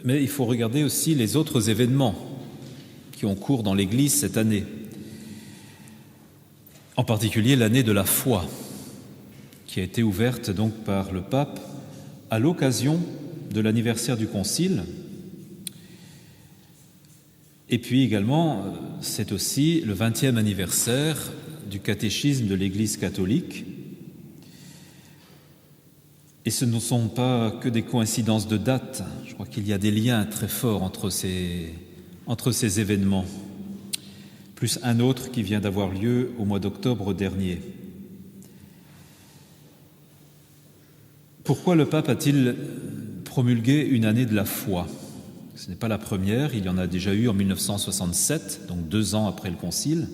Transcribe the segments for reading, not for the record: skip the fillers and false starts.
mais il faut regarder aussi les autres événements qui ont cours dans l'Église cette année. En particulier l'année de la foi, qui a été ouverte donc par le pape à l'occasion de l'anniversaire du Concile. Et puis également, c'est aussi le 20e anniversaire du catéchisme de l'Église catholique. Et ce ne sont pas que des coïncidences de date. Je crois qu'il y a des liens très forts entre ces événements, plus un autre qui vient d'avoir lieu au mois d'octobre dernier. Pourquoi le pape a-t-il promulgué une année de la foi ? Ce n'est pas la première, il y en a déjà eu en 1967, donc 2 ans après le Concile,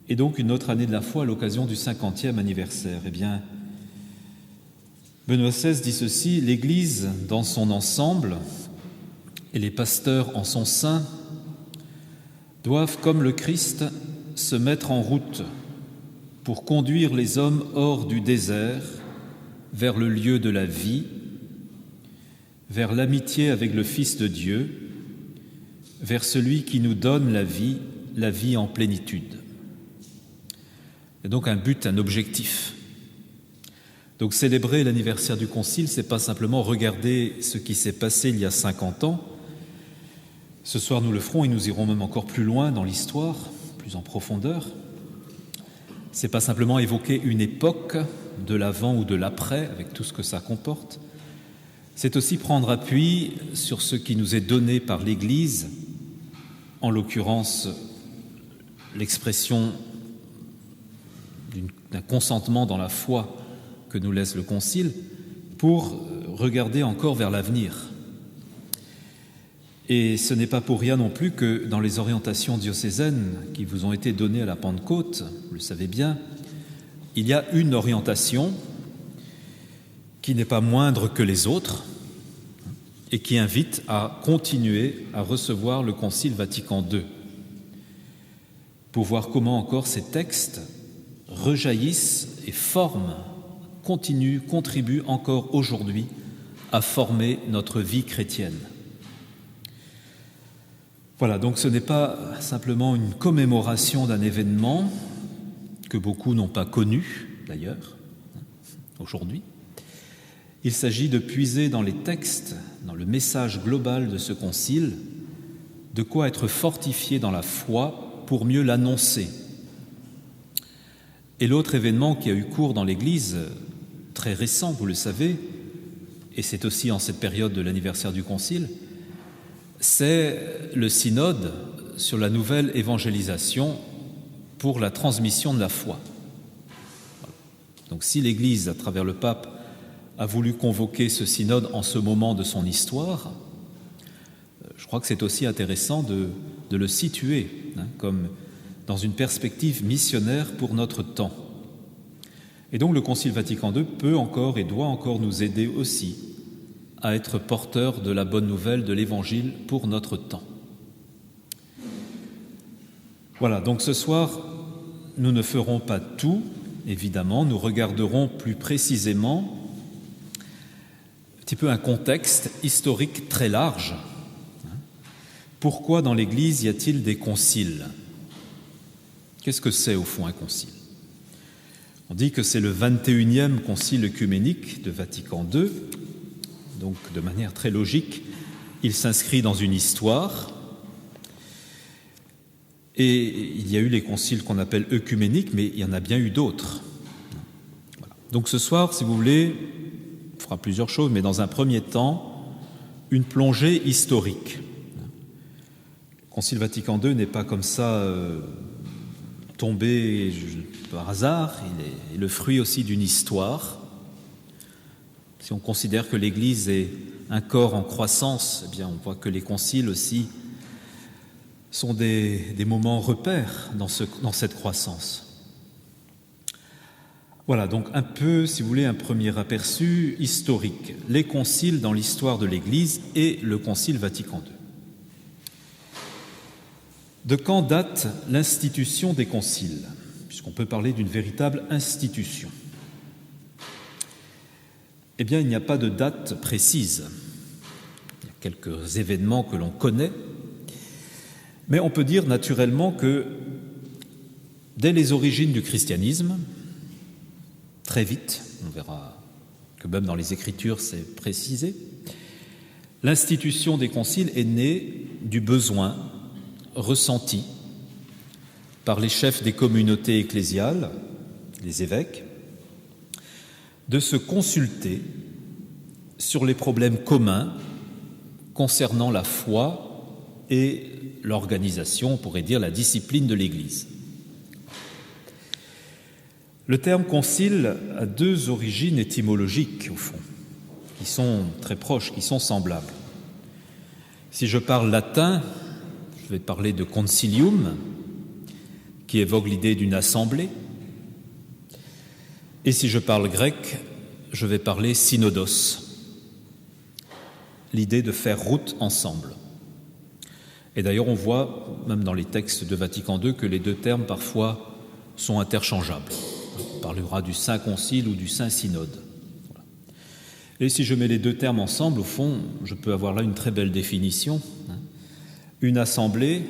et donc une autre année de la foi à l'occasion du 50e anniversaire. Eh bien, Benoît XVI dit ceci: « L'Église dans son ensemble et les pasteurs en son sein doivent, comme le Christ, se mettre en route pour conduire les hommes hors du désert vers le lieu de la vie, vers l'amitié avec le Fils de Dieu, vers celui qui nous donne la vie en plénitude. » C'est donc un but, un objectif. Donc célébrer l'anniversaire du Concile, ce n'est pas simplement regarder ce qui s'est passé il y a 50 ans. Ce soir, nous le ferons et nous irons même encore plus loin dans l'histoire, plus en profondeur. Ce n'est pas simplement évoquer une époque de l'avant ou de l'après, avec tout ce que ça comporte. C'est aussi prendre appui sur ce qui nous est donné par l'Église, en l'occurrence l'expression d'un consentement dans la foi que nous laisse le Concile, pour regarder encore vers l'avenir. Et ce n'est pas pour rien non plus que dans les orientations diocésaines qui vous ont été données à la Pentecôte, vous le savez bien, il y a une orientation qui n'est pas moindre que les autres et qui invite à continuer à recevoir le Concile Vatican II pour voir comment encore ces textes rejaillissent et contribuent encore aujourd'hui à former notre vie chrétienne. Voilà, donc ce n'est pas simplement une commémoration d'un événement que beaucoup n'ont pas connu, d'ailleurs, aujourd'hui. Il s'agit de puiser dans les textes, dans le message global de ce concile, de quoi être fortifié dans la foi pour mieux l'annoncer. Et l'autre événement qui a eu cours dans l'Église, très récent, vous le savez, et c'est aussi en cette période de l'anniversaire du Concile, c'est le synode sur la nouvelle évangélisation pour la transmission de la foi. Donc si l'Église, à travers le pape, a voulu convoquer ce synode en ce moment de son histoire, je crois que c'est aussi intéressant de le situer comme dans une perspective missionnaire pour notre temps. Et donc le Concile Vatican II peut encore et doit encore nous aider aussi à être porteurs de la bonne nouvelle de l'Évangile pour notre temps. Voilà, donc ce soir, nous ne ferons pas tout, évidemment, nous regarderons plus précisément un petit peu un contexte historique très large. Pourquoi dans l'Église y a-t-il des conciles ? Qu'est-ce que c'est au fond un concile ? On dit que c'est le 21e concile œcuménique de Vatican II, donc de manière très logique, il s'inscrit dans une histoire. Et il y a eu les conciles qu'on appelle œcuméniques, mais il y en a bien eu d'autres. Voilà. Donc ce soir, si vous voulez, on fera plusieurs choses, mais dans un premier temps, une plongée historique. Le Concile Vatican II n'est pas comme ça tombé par hasard, il est le fruit aussi d'une histoire. Si on considère que l'Église est un corps en croissance, eh bien on voit que les conciles aussi sont des moments repères dans cette croissance. Voilà, donc un peu, si vous voulez, un premier aperçu historique. Les conciles dans l'histoire de l'Église et le Concile Vatican II. De quand date l'institution des conciles ? Puisqu'on peut parler d'une véritable institution. Eh bien, il n'y a pas de date précise. Il y a quelques événements que l'on connaît. Mais on peut dire naturellement que dès les origines du christianisme, très vite, on verra que même dans les Écritures c'est précisé, l'institution des conciles est née du besoin ressenti par les chefs des communautés ecclésiales, les évêques, de se consulter sur les problèmes communs concernant la foi et l'organisation, on pourrait dire la discipline de l'Église. Le terme concile a deux origines étymologiques, au fond, qui sont très proches, qui sont semblables. Si je parle latin, je vais parler de concilium, qui évoque l'idée d'une assemblée. Et si je parle grec, je vais parler synodos, l'idée de faire route ensemble. Et d'ailleurs, on voit, même dans les textes de Vatican II, que les deux termes, parfois, sont interchangeables. On parlera du Saint Concile ou du Saint Synode. Voilà. Et si je mets les deux termes ensemble, au fond, je peux avoir là une très belle définition. Une assemblée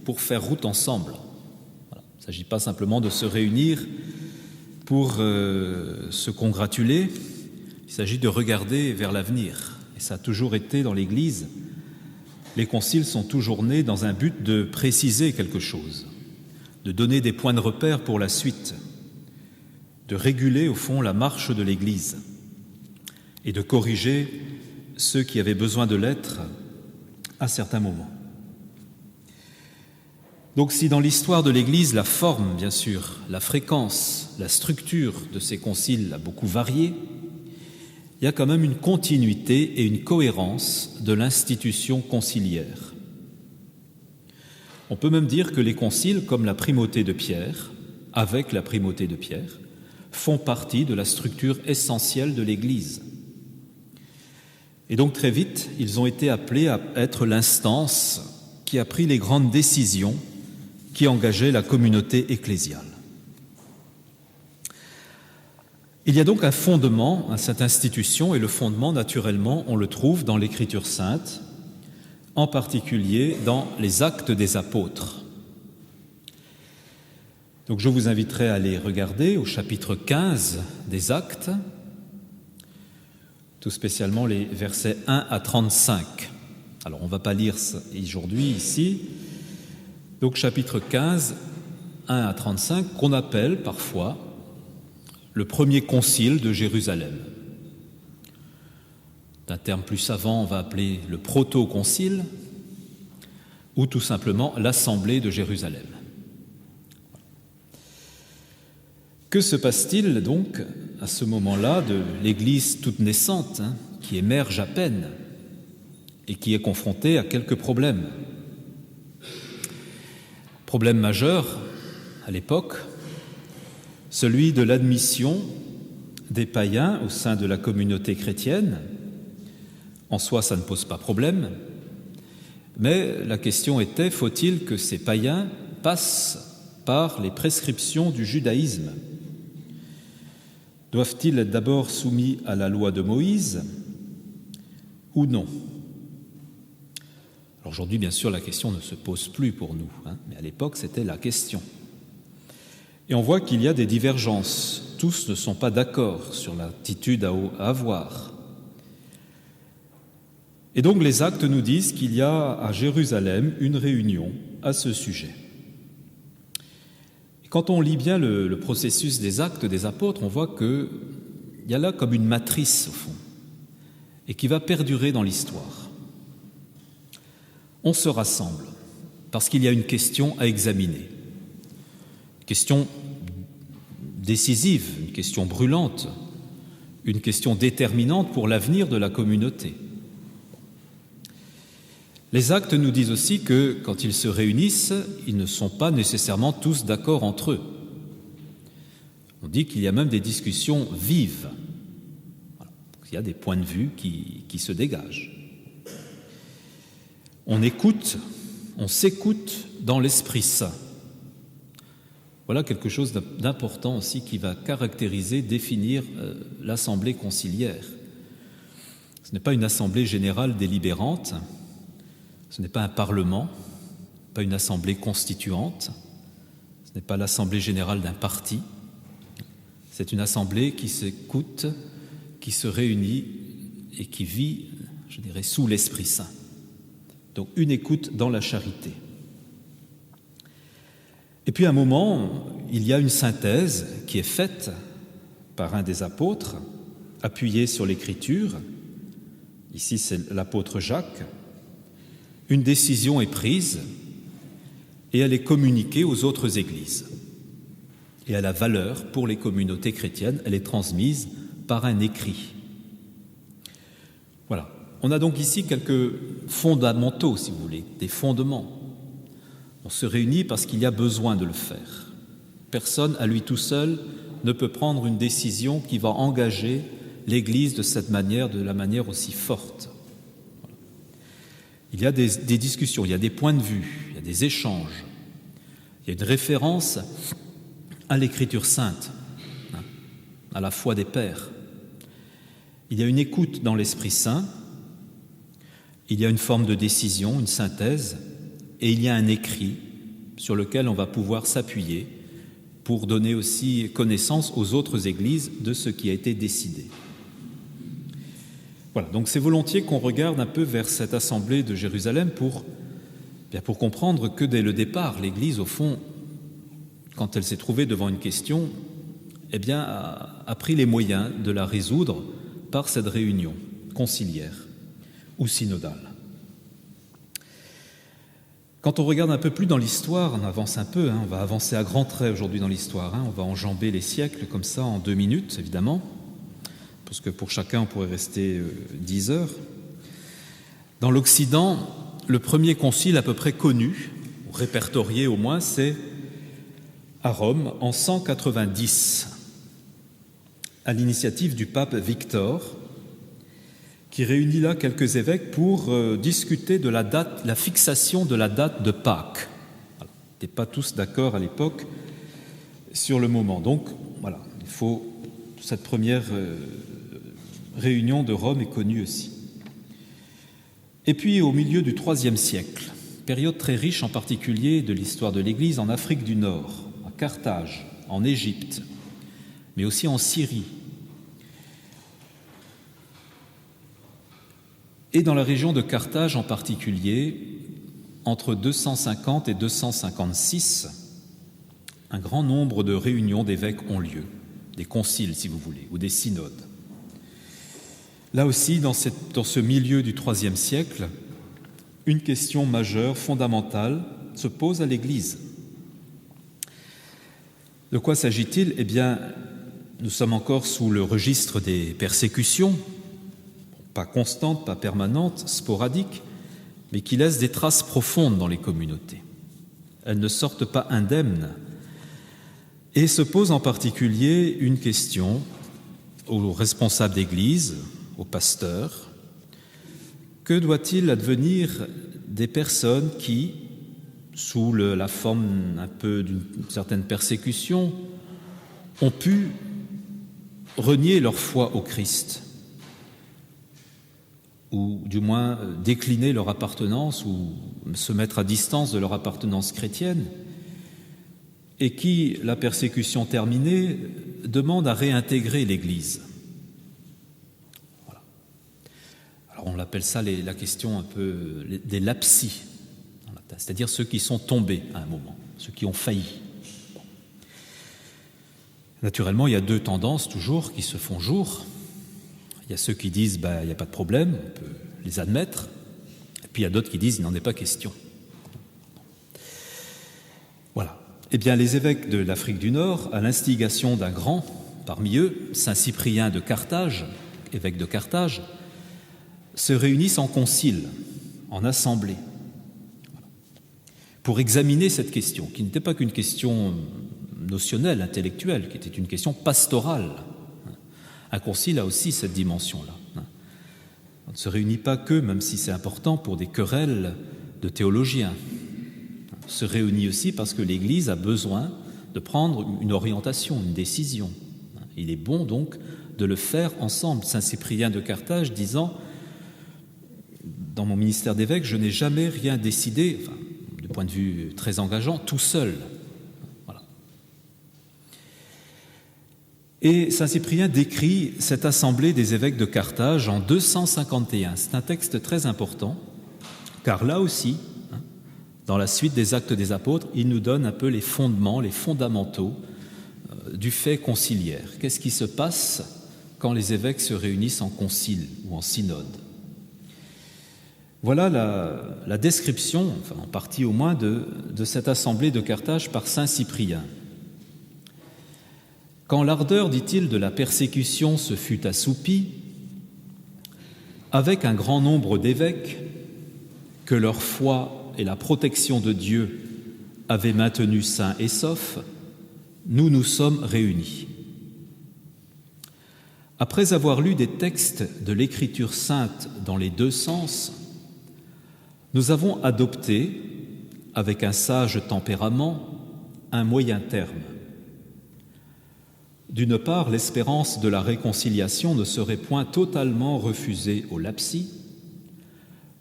pour faire route ensemble. Voilà. Il ne s'agit pas simplement de se réunir pour se congratuler, il s'agit de regarder vers l'avenir. Et ça a toujours été dans l'Église. Les conciles sont toujours nés dans un but de préciser quelque chose, de donner des points de repère pour la suite, de réguler au fond la marche de l'Église et de corriger ceux qui avaient besoin de l'être à certains moments. Donc si dans l'histoire de l'Église, la forme, bien sûr, la fréquence, la structure de ces conciles a beaucoup varié, il y a quand même une continuité et une cohérence de l'institution conciliaire. On peut même dire que les conciles, comme la primauté de Pierre, avec la primauté de Pierre, font partie de la structure essentielle de l'Église. Et donc très vite, ils ont été appelés à être l'instance qui a pris les grandes décisions qui engageaient la communauté ecclésiale. Il y a donc un fondement à cette institution, et le fondement, naturellement, on le trouve dans l'Écriture sainte, en particulier dans les Actes des Apôtres. Donc je vous inviterai à aller regarder au chapitre 15 des Actes, tout spécialement les versets 1 à 35. Alors on ne va pas lire ça aujourd'hui ici. Donc chapitre 15, 1 à 35, qu'on appelle parfois le premier concile de Jérusalem. D'un terme plus savant, on va appeler le proto-concile ou tout simplement l'Assemblée de Jérusalem. Que se passe-t-il donc à ce moment-là de l'Église toute naissante, qui émerge à peine et qui est confrontée à quelques problèmes? Problème majeur à l'époque, celui de l'admission des païens au sein de la communauté chrétienne. En soi, ça ne pose pas problème, mais la question était, faut-il que ces païens passent par les prescriptions du judaïsme? Doivent-ils être d'abord soumis à la loi de Moïse ou non? Alors aujourd'hui, bien sûr, la question ne se pose plus pour nous, mais à l'époque, c'était la question. Et on voit qu'il y a des divergences. Tous ne sont pas d'accord sur l'attitude à avoir. Et donc les actes nous disent qu'il y a à Jérusalem une réunion à ce sujet. Et quand on lit bien le processus des actes des apôtres, on voit qu'il y a là comme une matrice au fond, et qui va perdurer dans l'histoire. On se rassemble parce qu'il y a une question à examiner, une question décisive, une question brûlante, une question déterminante pour l'avenir de la communauté. Les actes nous disent aussi que quand ils se réunissent, ils ne sont pas nécessairement tous d'accord entre eux. On dit qu'il y a même des discussions vives. Voilà. Il y a des points de vue qui se dégagent. On écoute, on s'écoute dans l'Esprit Saint. Voilà quelque chose d'important aussi qui va caractériser, définir l'assemblée conciliaire. Ce n'est pas une assemblée générale délibérante, ce n'est pas un parlement, pas une assemblée constituante, ce n'est pas l'assemblée générale d'un parti, c'est une assemblée qui s'écoute, qui se réunit et qui vit, je dirais, sous l'Esprit Saint. Donc une écoute dans la charité. Et puis à un moment, il y a une synthèse qui est faite par un des apôtres, appuyée sur l'Écriture. Ici, c'est l'apôtre Jacques. Une décision est prise et elle est communiquée aux autres églises. Et elle a valeur pour les communautés chrétiennes, elle est transmise par un écrit. Voilà. On a donc ici quelques fondamentaux, si vous voulez, des fondements. On se réunit parce qu'il y a besoin de le faire. Personne, à lui tout seul, ne peut prendre une décision qui va engager l'Église de cette manière, de la manière aussi forte. Voilà. Il y a des discussions, il y a des points de vue, il y a des échanges, il y a une référence à l'Écriture sainte, à la foi des pères. Il y a une écoute dans l'Esprit Saint, il y a une forme de décision, une synthèse, et il y a un écrit sur lequel on va pouvoir s'appuyer pour donner aussi connaissance aux autres églises de ce qui a été décidé. Voilà, donc c'est volontiers qu'on regarde un peu vers cette assemblée de Jérusalem pour comprendre que dès le départ, l'Église, au fond, quand elle s'est trouvée devant une question, a pris les moyens de la résoudre par cette réunion conciliaire ou synodale. Quand on regarde un peu plus dans l'histoire, on avance un peu, on va avancer à grands traits aujourd'hui dans l'histoire, on va enjamber les siècles comme ça en 2 minutes, évidemment, parce que pour chacun, on pourrait rester 10 heures. Dans l'Occident, le premier concile à peu près connu, répertorié au moins, c'est à Rome en 190, à l'initiative du pape Victor, qui réunit là quelques évêques pour discuter de la date, la fixation de la date de Pâques. Voilà. Ils n'étaient pas tous d'accord à l'époque sur le moment. Donc, voilà, cette première réunion de Rome est connue aussi. Et puis, au milieu du IIIe siècle, période très riche en particulier de l'histoire de l'Église en Afrique du Nord, à Carthage, en Égypte, mais aussi en Syrie, et dans la région de Carthage en particulier, entre 250 et 256, un grand nombre de réunions d'évêques ont lieu, des conciles si vous voulez, ou des synodes. Là aussi, dans ce milieu du IIIe siècle, une question majeure, fondamentale, se pose à l'Église. De quoi s'agit-il ? Eh bien, nous sommes encore sous le registre des persécutions, pas constantes, pas permanentes, sporadiques, mais qui laissent des traces profondes dans les communautés. Elles ne sortent pas indemnes. Et se pose en particulier une question aux responsables d'Église, aux pasteurs. Que doit-il advenir des personnes qui, sous la forme un peu d'une certaine persécution, ont pu renier leur foi au Christ, ou du moins décliner leur appartenance ou se mettre à distance de leur appartenance chrétienne, et qui, la persécution terminée, demandent à réintégrer l'Église. Voilà. Alors on appelle ça la question un peu des lapsis, c'est-à-dire ceux qui sont tombés à un moment, ceux qui ont failli. Naturellement, il y a 2 tendances toujours qui se font jour. Il y a ceux qui disent il n'y a pas de problème, on peut les admettre. Et puis il y a d'autres qui disent il n'en est pas question. Voilà. Eh bien, les évêques de l'Afrique du Nord, à l'instigation d'un grand, parmi eux, saint Cyprien de Carthage, évêque de Carthage, se réunissent en concile, en assemblée, pour examiner cette question, qui n'était pas qu'une question notionnelle, intellectuelle, qui était une question pastorale. Un concile a aussi cette dimension-là. On ne se réunit pas que, même si c'est important, pour des querelles de théologiens. On se réunit aussi parce que l'Église a besoin de prendre une orientation, une décision. Il est bon donc de le faire ensemble. Saint Cyprien de Carthage disant dans mon ministère d'évêque, je n'ai jamais rien décidé, du point de vue très engageant, tout seul. Voilà. Et saint Cyprien décrit cette assemblée des évêques de Carthage en 251. C'est un texte très important, car là aussi, dans la suite des Actes des Apôtres, il nous donne un peu les fondements, les fondamentaux du fait conciliaire. Qu'est-ce qui se passe quand les évêques se réunissent en concile ou en synode? Voilà la description, enfin en partie au moins, de cette assemblée de Carthage par saint Cyprien. Quand l'ardeur, dit-il, de la persécution se fut assoupie, avec un grand nombre d'évêques que leur foi et la protection de Dieu avaient maintenus sains et saufs, nous nous sommes réunis. Après avoir lu des textes de l'Écriture sainte dans les deux sens, nous avons adopté, avec un sage tempérament, un moyen terme. D'une part, l'espérance de la réconciliation ne serait point totalement refusée aux lapsis,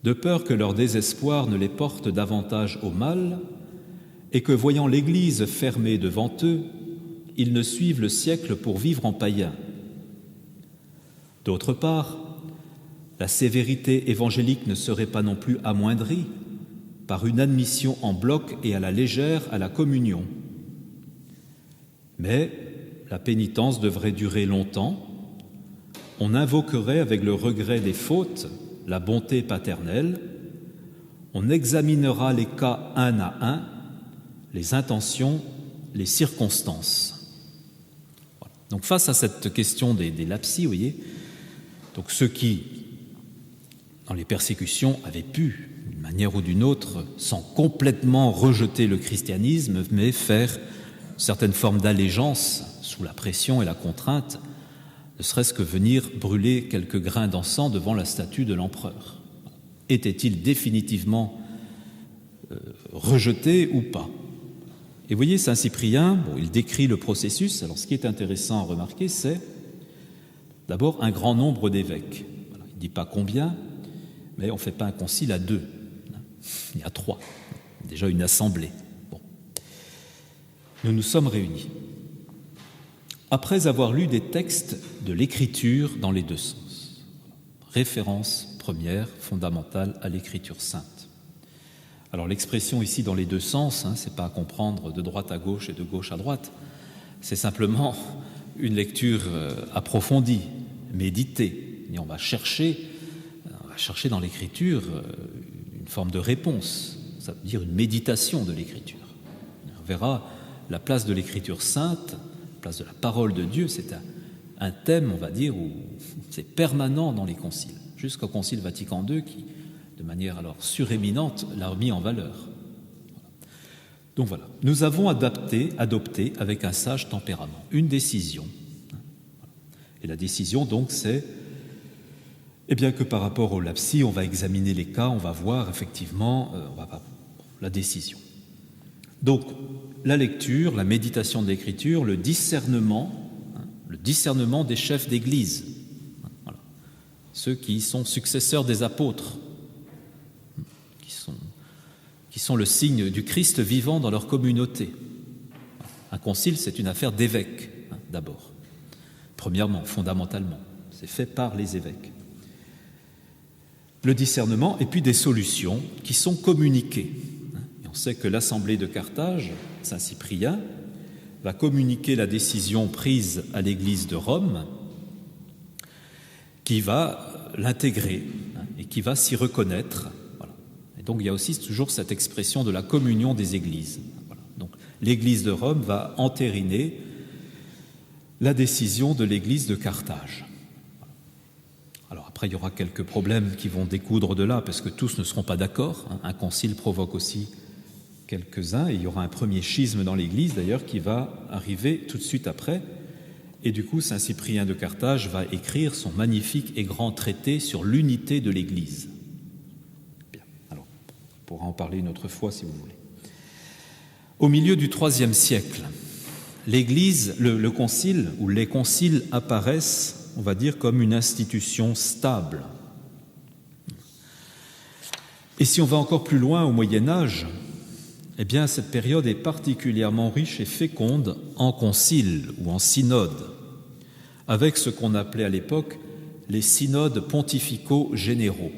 de peur que leur désespoir ne les porte davantage au mal et que, voyant l'Église fermée devant eux, ils ne suivent le siècle pour vivre en païens. D'autre part, la sévérité évangélique ne serait pas non plus amoindrie par une admission en bloc et à la légère à la communion. Mais la pénitence devrait durer longtemps. On invoquerait avec le regret des fautes la bonté paternelle. On examinera les cas un à un, les intentions, les circonstances. Voilà. Donc face à cette question des lapsis, vous voyez, donc ceux qui, dans les persécutions, avaient pu, d'une manière ou d'une autre, sans complètement rejeter le christianisme, mais faire certaines formes d'allégeance sous la pression et la contrainte, ne serait-ce que venir brûler quelques grains d'encens devant la statue de l'empereur. Était-il définitivement rejeté ou pas? Et vous voyez, saint Cyprien, il décrit le processus. Alors ce qui est intéressant à remarquer, c'est d'abord un grand nombre d'évêques. Voilà. Il ne dit pas combien, mais on ne fait pas un concile à 2. Il y a 3. Déjà une assemblée. Bon. Nous nous sommes réunis. Après avoir lu des textes de l'Écriture dans les deux sens. Référence première, fondamentale à l'Écriture sainte. Alors l'expression ici dans les deux sens, ce n'est pas à comprendre de droite à gauche et de gauche à droite, c'est simplement une lecture approfondie, méditée. Et on va chercher dans l'Écriture une forme de réponse, ça veut dire une méditation de l'Écriture. On verra la place de l'Écriture sainte, la place de la parole de Dieu, c'est un thème, on va dire, où c'est permanent dans les conciles, jusqu'au Concile Vatican II qui, de manière alors suréminente, l'a remis en valeur. Donc voilà, nous avons adopté avec un sage tempérament une décision. Et la décision, donc, c'est que par rapport au lapsis, on va examiner les cas, on va voir effectivement la décision. Donc, la lecture, la méditation de l'Écriture, le discernement des chefs d'Église, voilà. Ceux qui sont successeurs des apôtres, qui sont le signe du Christ vivant dans leur communauté. Un concile, c'est une affaire d'évêques, d'abord. Premièrement, fondamentalement, c'est fait par les évêques. Le discernement et puis des solutions qui sont communiquées. Et on sait que l'Assemblée de Carthage, saint Cyprien, va communiquer la décision prise à l'Église de Rome, qui va l'intégrer et qui va s'y reconnaître. Voilà. Et donc il y a aussi toujours cette expression de la communion des Églises. Voilà. Donc l'Église de Rome va entériner la décision de l'Église de Carthage. Alors après, il y aura quelques problèmes qui vont découdre de là, parce que tous ne seront pas d'accord. Un concile provoque aussi quelques-uns, et il y aura un premier schisme dans l'Église, d'ailleurs, qui va arriver tout de suite après. Et du coup, saint Cyprien de Carthage va écrire son magnifique et grand traité sur l'unité de l'Église. Bien, alors, on pourra en parler une autre fois, si vous voulez. Au milieu du IIIe siècle, l'Église, le concile, ou les conciles apparaissent, on va dire, comme une institution stable. Et si on va encore plus loin au Moyen-Âge, eh bien cette période est particulièrement riche et féconde en conciles ou en synodes, avec ce qu'on appelait à l'époque les synodes pontificaux généraux.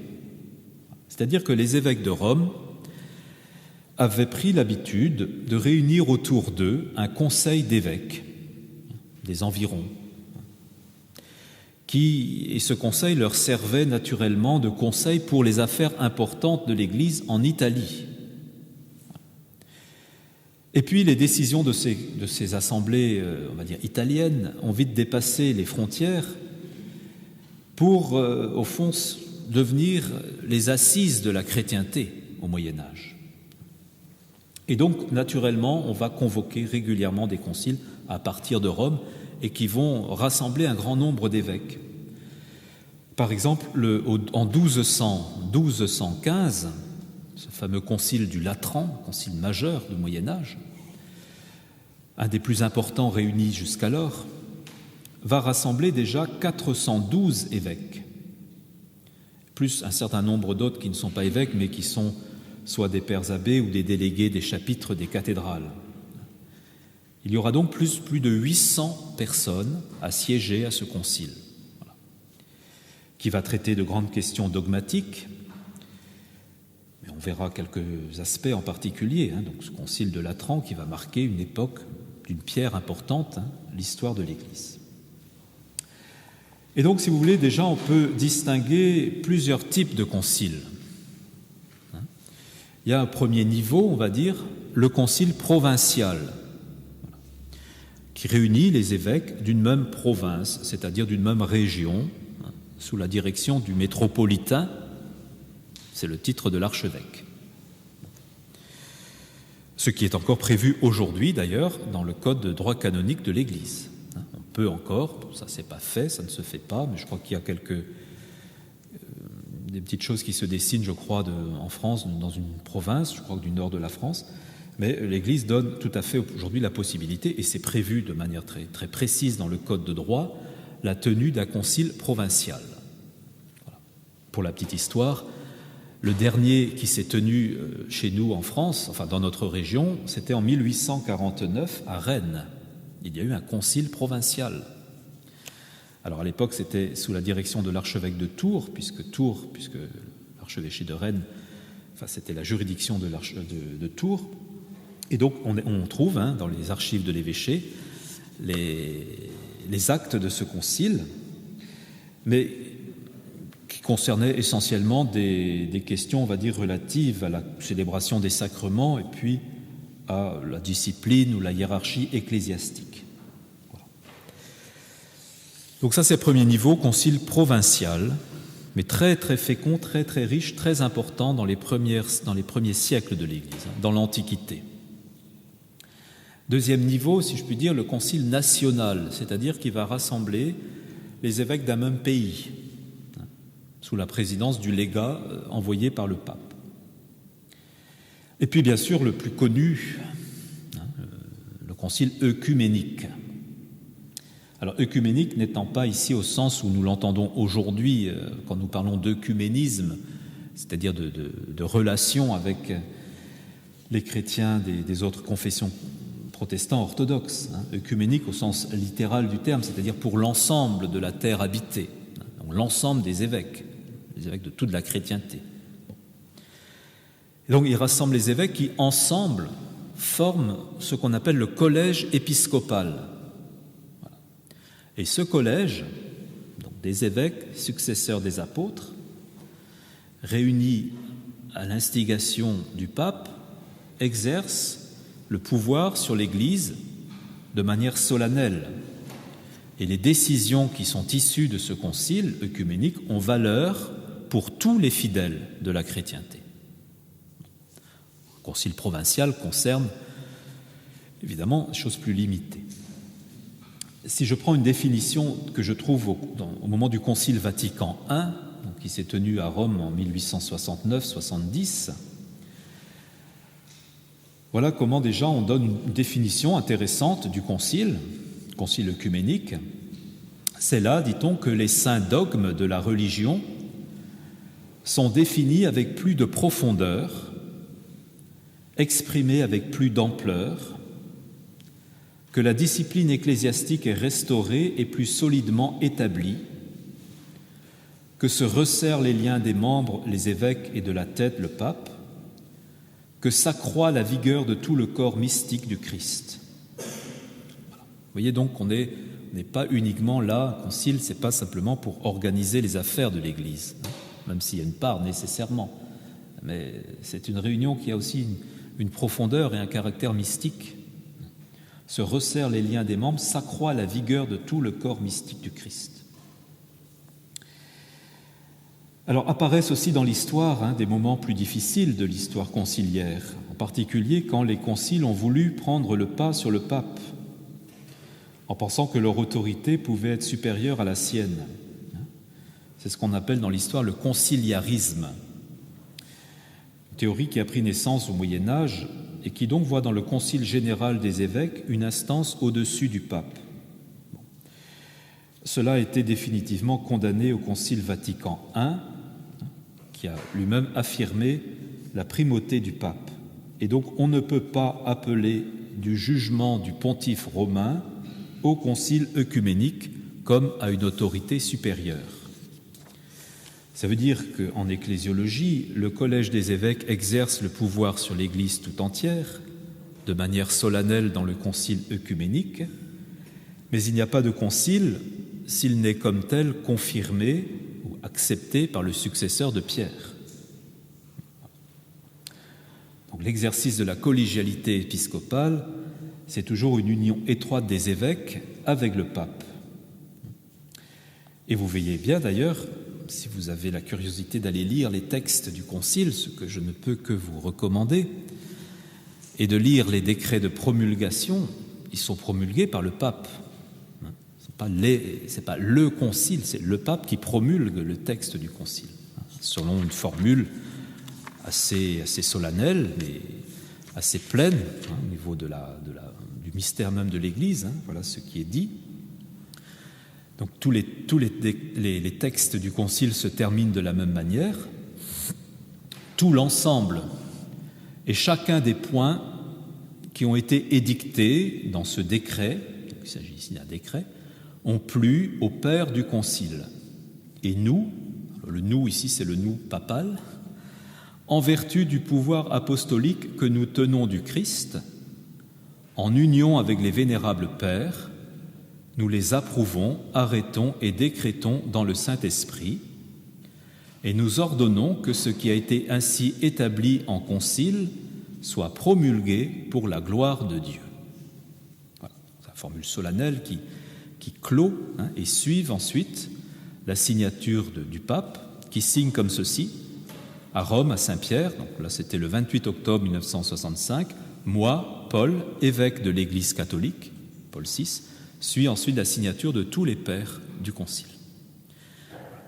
C'est-à-dire que les évêques de Rome avaient pris l'habitude de réunir autour d'eux un conseil d'évêques, des environs, et ce conseil leur servait naturellement de conseil pour les affaires importantes de l'Église en Italie. Et puis les décisions de ces assemblées, on va dire italiennes, ont vite dépassé les frontières pour, au fond, devenir les assises de la chrétienté au Moyen-Âge. Et donc, naturellement, on va convoquer régulièrement des conciles à partir de Rome et qui vont rassembler un grand nombre d'évêques. Par exemple, en 1215, ce fameux concile du Latran, concile majeur du Moyen-Âge, un des plus importants réunis jusqu'alors, va rassembler déjà 412 évêques, plus un certain nombre d'autres qui ne sont pas évêques, mais qui sont soit des pères abbés ou des délégués des chapitres des cathédrales. Il y aura donc plus de 800 personnes à siéger à ce concile, qui va traiter de grandes questions dogmatiques, mais on verra quelques aspects en particulier. Donc ce concile de Latran qui va marquer une époque d'une pierre importante, l'histoire de l'Église. Et donc, si vous voulez, déjà on peut distinguer plusieurs types de conciles. Il y a un premier niveau, on va dire, le concile provincial, qui réunit les évêques d'une même province, c'est-à-dire d'une même région, sous la direction du métropolitain, c'est le titre de l'archevêque. Ce qui est encore prévu aujourd'hui, d'ailleurs, dans le code de droit canonique de l'Église. On peut encore, ça c'est pas fait, ça ne se fait pas, mais je crois qu'il y a des petites choses qui se dessinent, je crois, en France, dans une province, je crois que du nord de la France, mais l'Église donne tout à fait aujourd'hui la possibilité, et c'est prévu de manière très, très précise dans le code de droit, la tenue d'un concile provincial. Voilà. Pour la petite histoire, le dernier qui s'est tenu chez nous en France, enfin dans notre région, c'était en 1849 à Rennes. Il y a eu un concile provincial. Alors à l'époque, c'était sous la direction de l'archevêque de Tours, puisque l'archevêché de Rennes, enfin, c'était la juridiction de Tours. Et donc on trouve dans les archives de l'évêché les actes de ce concile, mais qui concernaient essentiellement des questions, on va dire, relatives à la célébration des sacrements et puis à la discipline ou la hiérarchie ecclésiastique. Voilà. Donc ça, c'est le premier niveau, concile provincial, mais très très fécond, très très riche, très important dans les premiers siècles de l'Église, dans l'Antiquité. Deuxième niveau, si je puis dire, le concile national, c'est-à-dire qui va rassembler les évêques d'un même pays, sous la présidence du légat envoyé par le pape. Et puis bien sûr le plus connu, le concile œcuménique. Alors œcuménique n'étant pas ici au sens où nous l'entendons aujourd'hui quand nous parlons d'œcuménisme, c'est-à-dire de relation avec les chrétiens des autres confessions protestants orthodoxes, œcuménique au sens littéral du terme, c'est-à-dire pour l'ensemble de la terre habitée, donc l'ensemble des évêques de toute la chrétienté. Et donc il rassemble les évêques qui, ensemble, forment ce qu'on appelle le collège épiscopal. Voilà. Et ce collège, donc des évêques successeurs des apôtres, réunis à l'instigation du pape, exerce le pouvoir sur l'Église de manière solennelle. Et les décisions qui sont issues de ce concile œcuménique ont valeur pour tous les fidèles de la chrétienté. Le concile provincial concerne évidemment des choses plus limitées. Si je prends une définition que je trouve au moment du concile Vatican I, donc qui s'est tenu à Rome en 1869-70, voilà comment déjà on donne une définition intéressante du concile œcuménique. C'est là, dit-on, que les saints dogmes de la religion sont définis avec plus de profondeur, exprimés avec plus d'ampleur, que la discipline ecclésiastique est restaurée et plus solidement établie, que se resserrent les liens des membres, les évêques, et de la tête, le pape, que s'accroît la vigueur de tout le corps mystique du Christ. Voilà. Vous voyez donc qu'on n'est pas uniquement là, concile, ce n'est pas simplement pour organiser les affaires de l'Église, même s'il y a une part nécessairement, mais c'est une réunion qui a aussi une profondeur et un caractère mystique. Se resserrent les liens des membres, s'accroît la vigueur de tout le corps mystique du Christ. Alors apparaissent aussi dans l'histoire des moments plus difficiles de l'histoire conciliaire, en particulier quand les conciles ont voulu prendre le pas sur le pape, en pensant que leur autorité pouvait être supérieure à la sienne. C'est ce qu'on appelle dans l'histoire le conciliarisme, une théorie qui a pris naissance au Moyen-Âge et qui donc voit dans le concile général des évêques une instance au-dessus du pape. Cela a été définitivement condamné au Concile Vatican I, qui a lui-même affirmé la primauté du pape. Et donc on ne peut pas appeler du jugement du pontife romain au concile œcuménique comme à une autorité supérieure. Ça veut dire qu'en ecclésiologie, le collège des évêques exerce le pouvoir sur l'Église tout entière, de manière solennelle dans le concile œcuménique, mais il n'y a pas de concile s'il n'est comme tel confirmé ou accepté par le successeur de Pierre. Donc, l'exercice de la collégialité épiscopale, c'est toujours une union étroite des évêques avec le pape. Et vous voyez bien d'ailleurs, si vous avez la curiosité d'aller lire les textes du Concile, ce que je ne peux que vous recommander, et de lire les décrets de promulgation, ils sont promulgués par le pape. Ce n'est pas le Concile, c'est le pape qui promulgue le texte du Concile, selon une formule assez solennelle, mais assez pleine au niveau du mystère même de l'Église. Voilà ce qui est dit. Donc tous les textes du Concile se terminent de la même manière. Tout l'ensemble et chacun des points qui ont été édictés dans ce décret, donc il s'agit ici d'un décret, ont plu au Père du Concile. Et nous, le nous ici c'est le nous papal, en vertu du pouvoir apostolique que nous tenons du Christ, en union avec les vénérables pères, nous les approuvons, arrêtons et décrétons dans le Saint-Esprit, et nous ordonnons que ce qui a été ainsi établi en concile soit promulgué pour la gloire de Dieu. Voilà, c'est la formule solennelle qui clôt et suive ensuite la signature du pape, qui signe comme ceci, à Rome, à Saint-Pierre, donc là c'était le 28 octobre 1965, moi, Paul, évêque de l'Église catholique, Paul VI, suit ensuite la signature de tous les pères du Concile.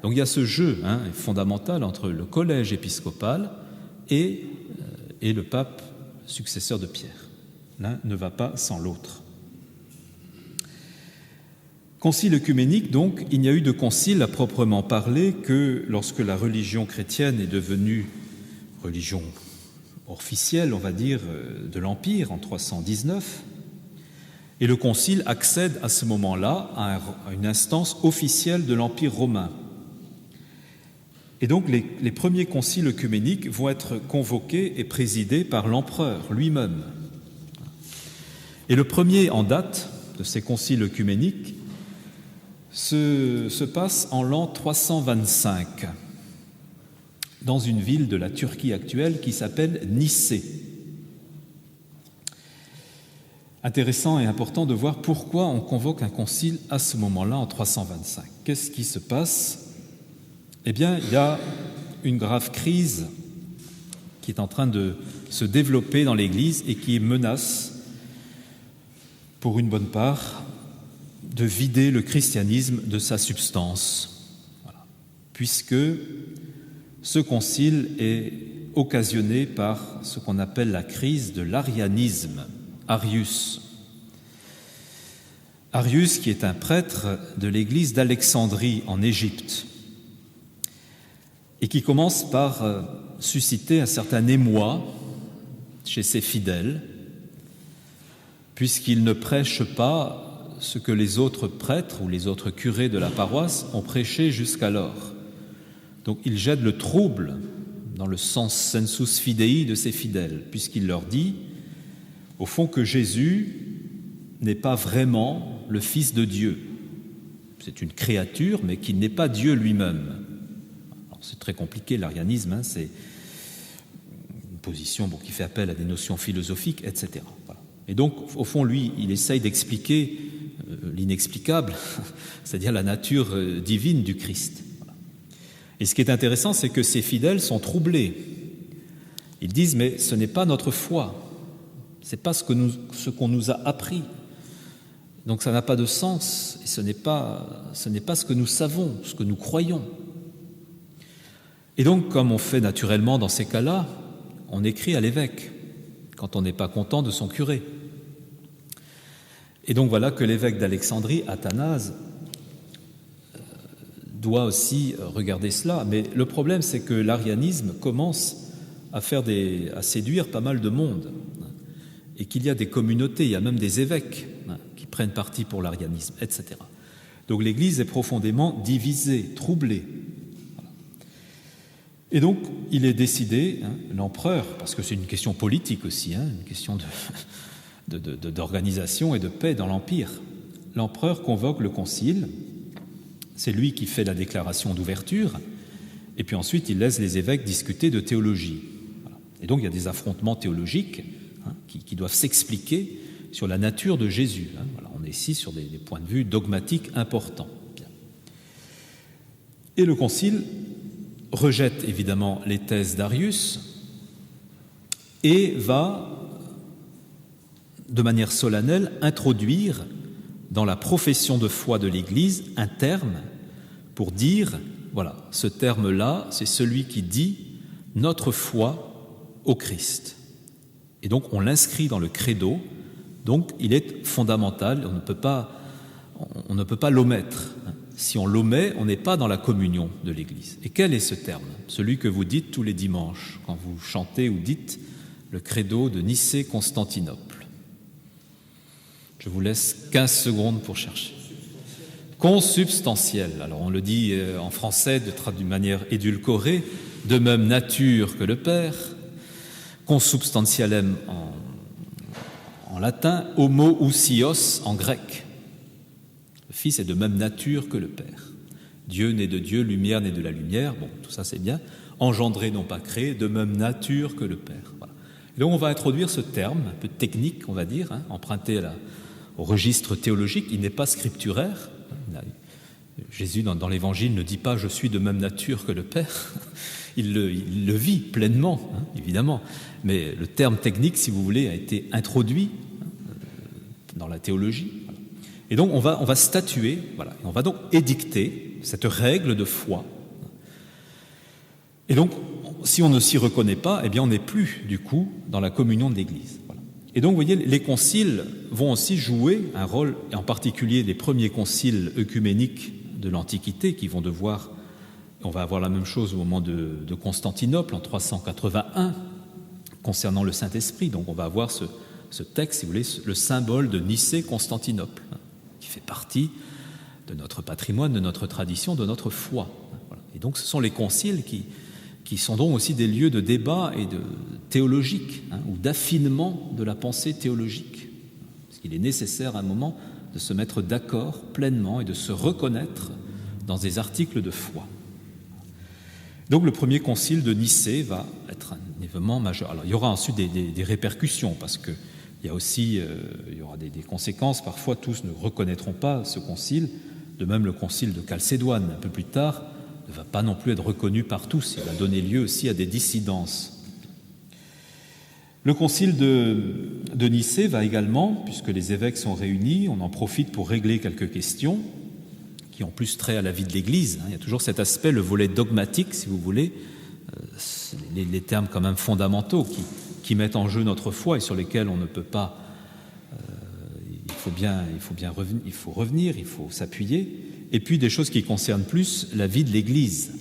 Donc il y a ce jeu fondamental entre le collège épiscopal et le pape successeur de Pierre. L'un ne va pas sans l'autre. Concile œcuménique, donc, il n'y a eu de concile à proprement parler que lorsque la religion chrétienne est devenue religion officielle, on va dire, de l'Empire en 319, et le concile accède à ce moment-là à une instance officielle de l'Empire romain. Et donc les premiers conciles œcuméniques vont être convoqués et présidés par l'empereur lui-même. Et le premier en date de ces conciles œcuméniques se passe en l'an 325 dans une ville de la Turquie actuelle qui s'appelle Nicée. Intéressant et important de voir pourquoi on convoque un concile à ce moment-là, en 325. Qu'est-ce qui se passe ? Eh bien, il y a une grave crise qui est en train de se développer dans l'Église et qui menace, pour une bonne part, de vider le christianisme de sa substance. Voilà. Puisque ce concile est occasionné par ce qu'on appelle la crise de l'arianisme. Arius, qui est un prêtre de l'église d'Alexandrie en Égypte, et qui commence par susciter un certain émoi chez ses fidèles, puisqu'ils ne prêchent pas ce que les autres prêtres ou les autres curés de la paroisse ont prêché jusqu'alors. Donc il jette le trouble dans le sens sensus fidei de ses fidèles, puisqu'il leur dit, au fond, que Jésus n'est pas vraiment le Fils de Dieu. C'est une créature, mais qui n'est pas Dieu lui-même. Alors, c'est très compliqué, l'arianisme, c'est une position qui fait appel à des notions philosophiques, etc. Voilà. Et donc, au fond, lui, il essaye d'expliquer l'inexplicable, c'est-à-dire la nature divine du Christ. Voilà. Et ce qui est intéressant, c'est que ces fidèles sont troublés. Ils disent, mais ce n'est pas notre foi, ce n'est pas ce qu'on nous a appris. Donc ça n'a pas de sens, et ce n'est pas ce que nous savons, ce que nous croyons. Et donc, comme on fait naturellement dans ces cas-là, on écrit à l'évêque, quand on n'est pas content de son curé. Et donc voilà que l'évêque d'Alexandrie, Athanase, doit aussi regarder cela. Mais le problème, c'est que l'arianisme commence à séduire pas mal de monde, et qu'il y a des communautés, il y a même des évêques qui prennent parti pour l'arianisme, etc. Donc l'Église est profondément divisée, troublée. Voilà. Et donc il est décidé, l'empereur, parce que c'est une question politique aussi, une question d'organisation et de paix dans l'Empire, l'empereur convoque le concile, c'est lui qui fait la déclaration d'ouverture, et puis ensuite il laisse les évêques discuter de théologie. Voilà. Et donc il y a des affrontements théologiques qui doivent s'expliquer sur la nature de Jésus. Voilà, on est ici sur des points de vue dogmatiques importants. Bien. Et le Concile rejette évidemment les thèses d'Arius et va, de manière solennelle, introduire dans la profession de foi de l'Église un terme pour dire, voilà, ce terme-là, c'est celui qui dit « notre foi au Christ ». Et donc on l'inscrit dans le credo. Donc, il est fondamental, on ne peut pas l'omettre. Si on l'omet, on n'est pas dans la communion de l'Église. Et quel est ce terme ? Celui que vous dites tous les dimanches, quand vous chantez ou dites le credo de Nicée-Constantinople. Je vous laisse 15 secondes pour chercher. Consubstantiel. Alors, on le dit en français d'une manière édulcorée, de même nature que le Père, consubstantialem en latin, homoousios en grec. Le Fils est de même nature que le Père. Dieu né de Dieu, lumière né de la lumière, bon, tout ça c'est bien. Engendré, non pas créé, de même nature que le Père. Voilà. Et donc on va introduire ce terme, un peu technique, on va dire, emprunté au registre théologique, il n'est pas scripturaire. Jésus, dans l'Évangile, ne dit pas « je suis de même nature que le Père ». Il le vit pleinement, évidemment. Mais le terme technique, si vous voulez, a été introduit dans la théologie. Et donc, on va statuer, voilà, et on va donc édicter cette règle de foi. Et donc, si on ne s'y reconnaît pas, eh bien, on n'est plus, du coup, dans la communion de l'Église. Voilà. Et donc, vous voyez, les conciles vont aussi jouer un rôle, et en particulier les premiers conciles œcuméniques de l'Antiquité, qui vont devoir... On va avoir la même chose au moment de Constantinople, en 381, concernant le Saint-Esprit. Donc on va avoir ce texte, si vous voulez, le symbole de Nicée-Constantinople, qui fait partie de notre patrimoine, de notre tradition, de notre foi. Voilà. Et donc ce sont les conciles qui sont donc aussi des lieux de débat et de théologique, ou d'affinement de la pensée théologique. Parce qu'il est nécessaire à un moment de se mettre d'accord pleinement et de se reconnaître dans des articles de foi. Donc le premier concile de Nicée va être un événement majeur. Alors il y aura ensuite des répercussions, parce qu'il y a aussi il y aura des conséquences. Parfois tous ne reconnaîtront pas ce concile. De même le concile de Chalcédoine, un peu plus tard, ne va pas non plus être reconnu par tous. Il va donner lieu aussi à des dissidences. Le concile de Nicée va également, puisque les évêques sont réunis, on en profite pour régler quelques questions qui ont plus trait à la vie de l'Église. Il y a toujours cet aspect, le volet dogmatique, si vous voulez, les termes quand même fondamentaux qui mettent en jeu notre foi et sur lesquels on ne peut pas... il faut revenir, il faut s'appuyer. Et puis des choses qui concernent plus la vie de l'Église.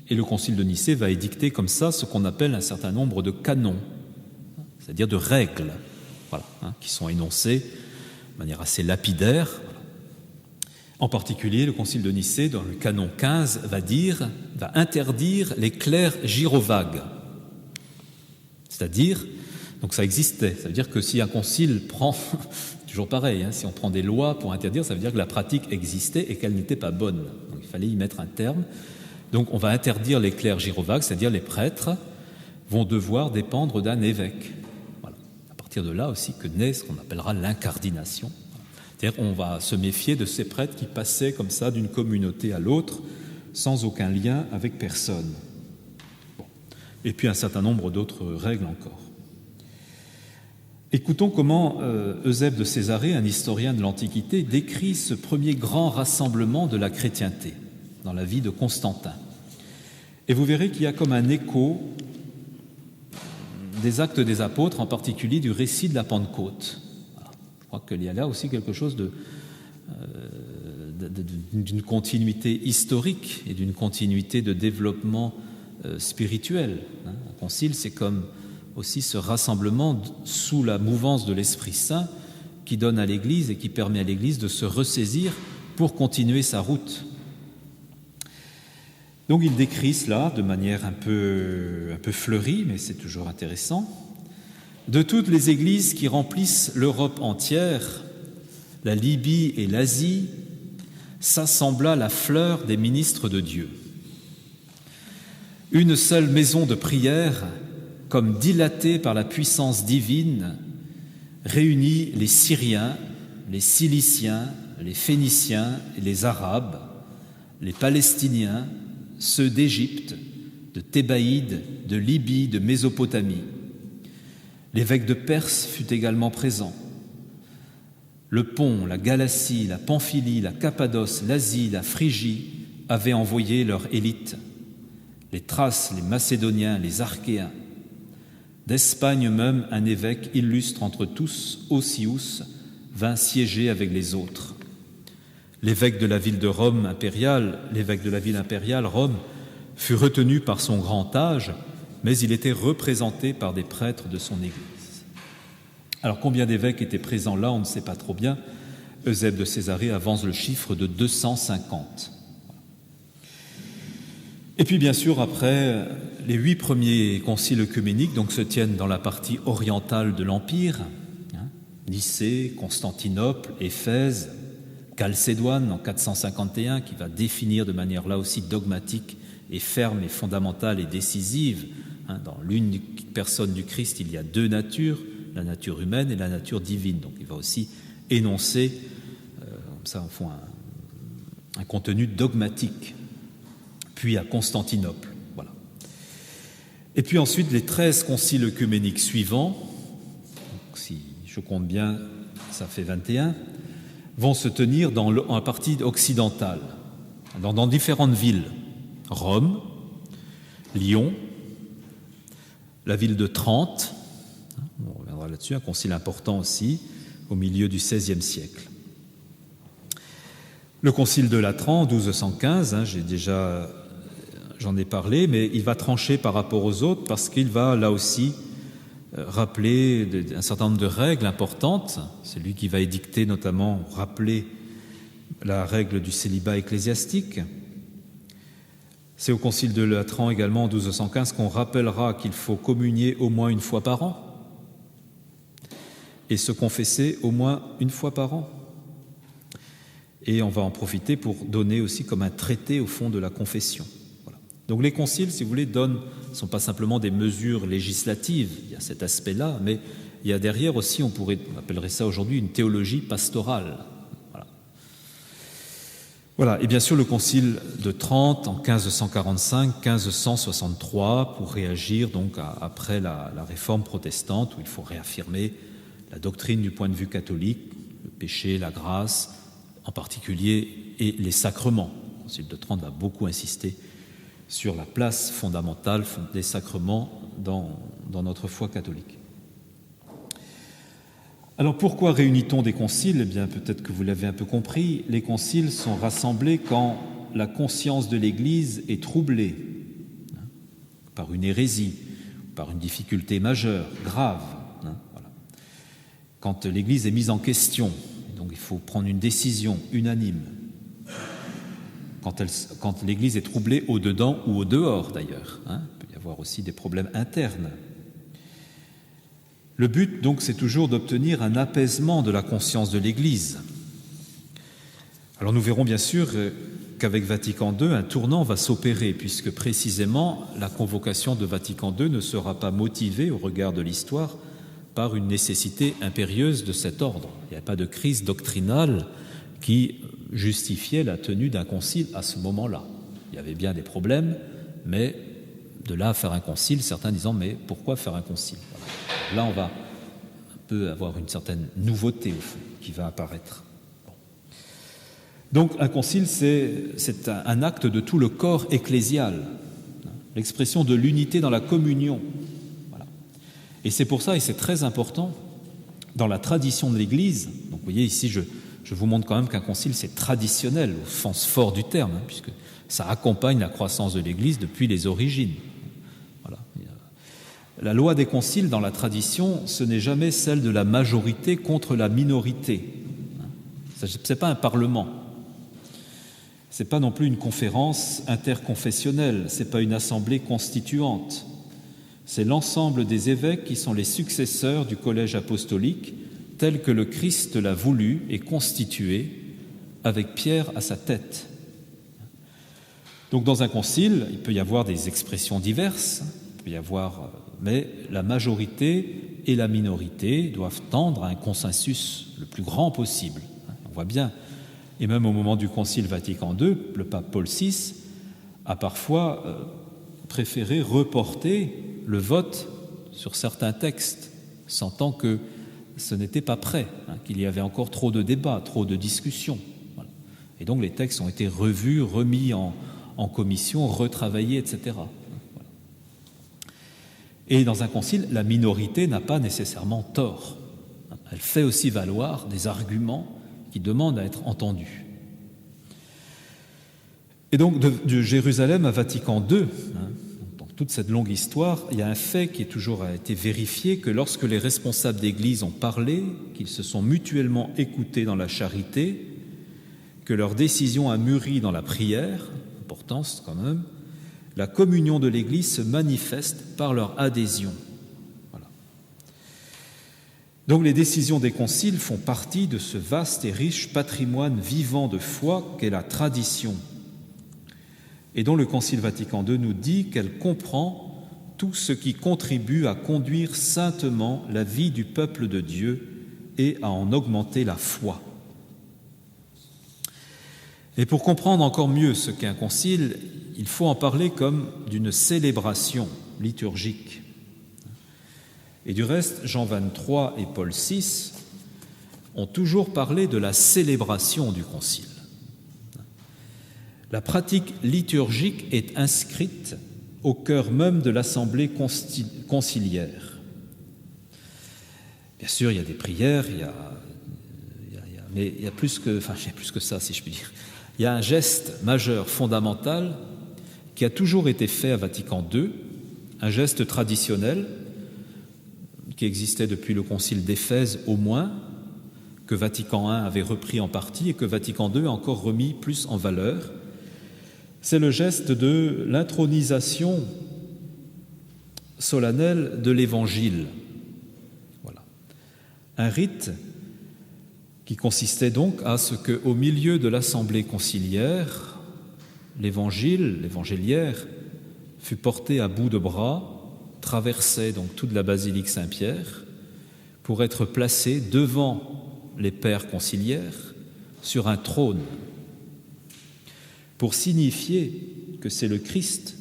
Et le concile de Nicée va édicter comme ça ce qu'on appelle un certain nombre de canons, c'est-à-dire de règles, voilà, qui sont énoncées de manière assez lapidaire. En particulier, le concile de Nicée, dans le canon 15, va interdire les clercs gyrovagues. C'est-à-dire, donc ça existait, ça veut dire que si un concile prend, toujours pareil, si on prend des lois pour interdire, ça veut dire que la pratique existait et qu'elle n'était pas bonne. Donc il fallait y mettre un terme. Donc on va interdire les clercs gyrovagues, c'est-à-dire les prêtres vont devoir dépendre d'un évêque. Voilà. À partir de là aussi que naît ce qu'on appellera l'incardination. C'est-à-dire qu'on va se méfier de ces prêtres qui passaient comme ça d'une communauté à l'autre sans aucun lien avec personne. Bon. Et puis un certain nombre d'autres règles encore. Écoutons comment Eusèbe de Césarée, un historien de l'Antiquité, décrit ce premier grand rassemblement de la chrétienté dans la vie de Constantin. Et vous verrez qu'il y a comme un écho des Actes des Apôtres, en particulier du récit de la Pentecôte. Je crois qu'il y a là aussi quelque chose d'une continuité historique et d'une continuité de développement spirituel. Un concile, c'est comme aussi ce rassemblement sous la mouvance de l'Esprit Saint qui donne à l'Église et qui permet à l'Église de se ressaisir pour continuer sa route. Donc il décrit cela de manière un peu fleurie, mais c'est toujours intéressant. De toutes les églises qui remplissent l'Europe entière, la Libye et l'Asie, s'assembla la fleur des ministres de Dieu. Une seule maison de prière, comme dilatée par la puissance divine, réunit les Syriens, les Ciliciens, les Phéniciens et les Arabes, les Palestiniens, ceux d'Égypte, de Thébaïde, de Libye, de Mésopotamie. L'évêque de Perse fut également présent. Le Pont, la Galatie, la Pamphylie, la Cappadoce, l'Asie, la Phrygie avaient envoyé leur élite. Les Thraces, les Macédoniens, les Archéens. D'Espagne même, un évêque illustre entre tous, Osius, vint siéger avec les autres. L'évêque de la ville impériale, Rome, fut retenu par son grand âge, mais il était représenté par des prêtres de son Église. Alors combien d'évêques étaient présents là, on ne sait pas trop bien. Eusèbe de Césarée avance le chiffre de 250. Et puis bien sûr, après, les 8 premiers conciles œcuméniques se tiennent dans la partie orientale de l'Empire, Nicée, Constantinople, Éphèse, Chalcédoine en 451, qui va définir de manière là aussi dogmatique et ferme et fondamentale et décisive. Dans l'unique personne du Christ, il y a 2 natures, la nature humaine et la nature divine. Donc il va aussi énoncer, comme ça en fond, un contenu dogmatique. Puis à Constantinople, voilà. Et puis ensuite, les 13 conciles œcuméniques suivants, donc si je compte bien, ça fait 21, vont se tenir dans la partie occidentale, dans différentes villes. Rome, Lyon, la ville de Trente, on reviendra là-dessus, un concile important aussi, au milieu du XVIe siècle. Le concile de Latran, en 1215, j'en ai parlé, mais il va trancher par rapport aux autres parce qu'il va là aussi rappeler un certain nombre de règles importantes. C'est lui qui va édicter notamment, rappeler la règle du célibat ecclésiastique. C'est au concile de Latran également en 1215 qu'on rappellera qu'il faut communier au moins une fois par an et se confesser au moins une fois par an. Et on va en profiter pour donner aussi comme un traité au fond de la confession. Voilà. Donc les conciles, si vous voulez, ne sont pas simplement des mesures législatives, il y a cet aspect-là, mais il y a derrière aussi, on appellerait ça aujourd'hui une théologie pastorale. Voilà. Et bien sûr le concile de Trente en 1545-1563 pour réagir donc après la réforme protestante où il faut réaffirmer la doctrine du point de vue catholique, le péché, la grâce, en particulier, et les sacrements. Le concile de Trente va beaucoup insister sur la place fondamentale des sacrements dans notre foi catholique. Alors pourquoi réunit-on des conciles ? Eh bien, peut-être que vous l'avez un peu compris, les conciles sont rassemblés quand la conscience de l'Église est troublée par une hérésie, par une difficulté majeure, grave. Voilà. Quand l'Église est mise en question, donc il faut prendre une décision unanime. Quand l'Église est troublée au-dedans ou au-dehors, d'ailleurs. Il peut y avoir aussi des problèmes internes. Le but, donc, c'est toujours d'obtenir un apaisement de la conscience de l'Église. Alors nous verrons bien sûr qu'avec Vatican II, un tournant va s'opérer, puisque précisément la convocation de Vatican II ne sera pas motivée, au regard de l'histoire, par une nécessité impérieuse de cet ordre. Il n'y a pas de crise doctrinale qui justifiait la tenue d'un concile à ce moment-là. Il y avait bien des problèmes, mais de là à faire un concile, certains disant « mais pourquoi faire un concile ?» Là, on va un peu avoir une certaine nouveauté, au fond, qui va apparaître. Donc, un concile, c'est un acte de tout le corps ecclésial, l'expression de l'unité dans la communion. Voilà. Et c'est pour ça, et c'est très important, dans la tradition de l'Église, donc vous voyez ici, je vous montre quand même qu'un concile, c'est traditionnel, au sens fort du terme, puisque ça accompagne la croissance de l'Église depuis les origines. Voilà. La loi des conciles, dans la tradition, ce n'est jamais celle de la majorité contre la minorité. Ce n'est pas un parlement. Ce n'est pas non plus une conférence interconfessionnelle, ce n'est pas une assemblée constituante. C'est l'ensemble des évêques qui sont les successeurs du collège apostolique, tel que le Christ l'a voulu et constitué, avec Pierre à sa tête. Donc dans un concile, il peut y avoir des expressions diverses, mais la majorité et la minorité doivent tendre à un consensus le plus grand possible. On voit bien. Et même au moment du Concile Vatican II, le pape Paul VI a parfois préféré reporter le vote sur certains textes, sentant que ce n'était pas prêt, qu'il y avait encore trop de débats, trop de discussions. Voilà. Et donc les textes ont été revus, remis en commission, retravaillés, etc. Voilà. Et dans un concile, la minorité n'a pas nécessairement tort. Elle fait aussi valoir des arguments qui demandent à être entendus. Et donc, de Jérusalem à Vatican II, dans toute cette longue histoire, il y a un fait qui a été vérifié, que lorsque les responsables d'Église ont parlé, qu'ils se sont mutuellement écoutés dans la charité, que leur décision a mûri dans la prière, importance quand même, la communion de l'Église se manifeste par leur adhésion. Donc les décisions des conciles font partie de ce vaste et riche patrimoine vivant de foi qu'est la tradition, et dont le Concile Vatican II nous dit qu'elle comprend tout ce qui contribue à conduire saintement la vie du peuple de Dieu et à en augmenter la foi. Et pour comprendre encore mieux ce qu'est un concile, il faut en parler comme d'une célébration liturgique. Et du reste, Jean XXIII et Paul VI ont toujours parlé de la célébration du concile. La pratique liturgique est inscrite au cœur même de l'assemblée conciliaire. Bien sûr, il y a des prières, mais il y a plus que ça, si je puis dire. Il y a un geste majeur, fondamental, qui a toujours été fait à Vatican II, un geste traditionnel, qui existait depuis le concile d'Éphèse au moins, que Vatican I avait repris en partie et que Vatican II a encore remis plus en valeur. C'est le geste de l'intronisation solennelle de l'Évangile. Voilà. Un rite qui consistait donc à ce qu'au milieu de l'assemblée conciliaire, l'évangéliaire, fut porté à bout de bras, traversait donc toute la basilique Saint-Pierre pour être placé devant les pères conciliaires sur un trône, pour signifier que c'est le Christ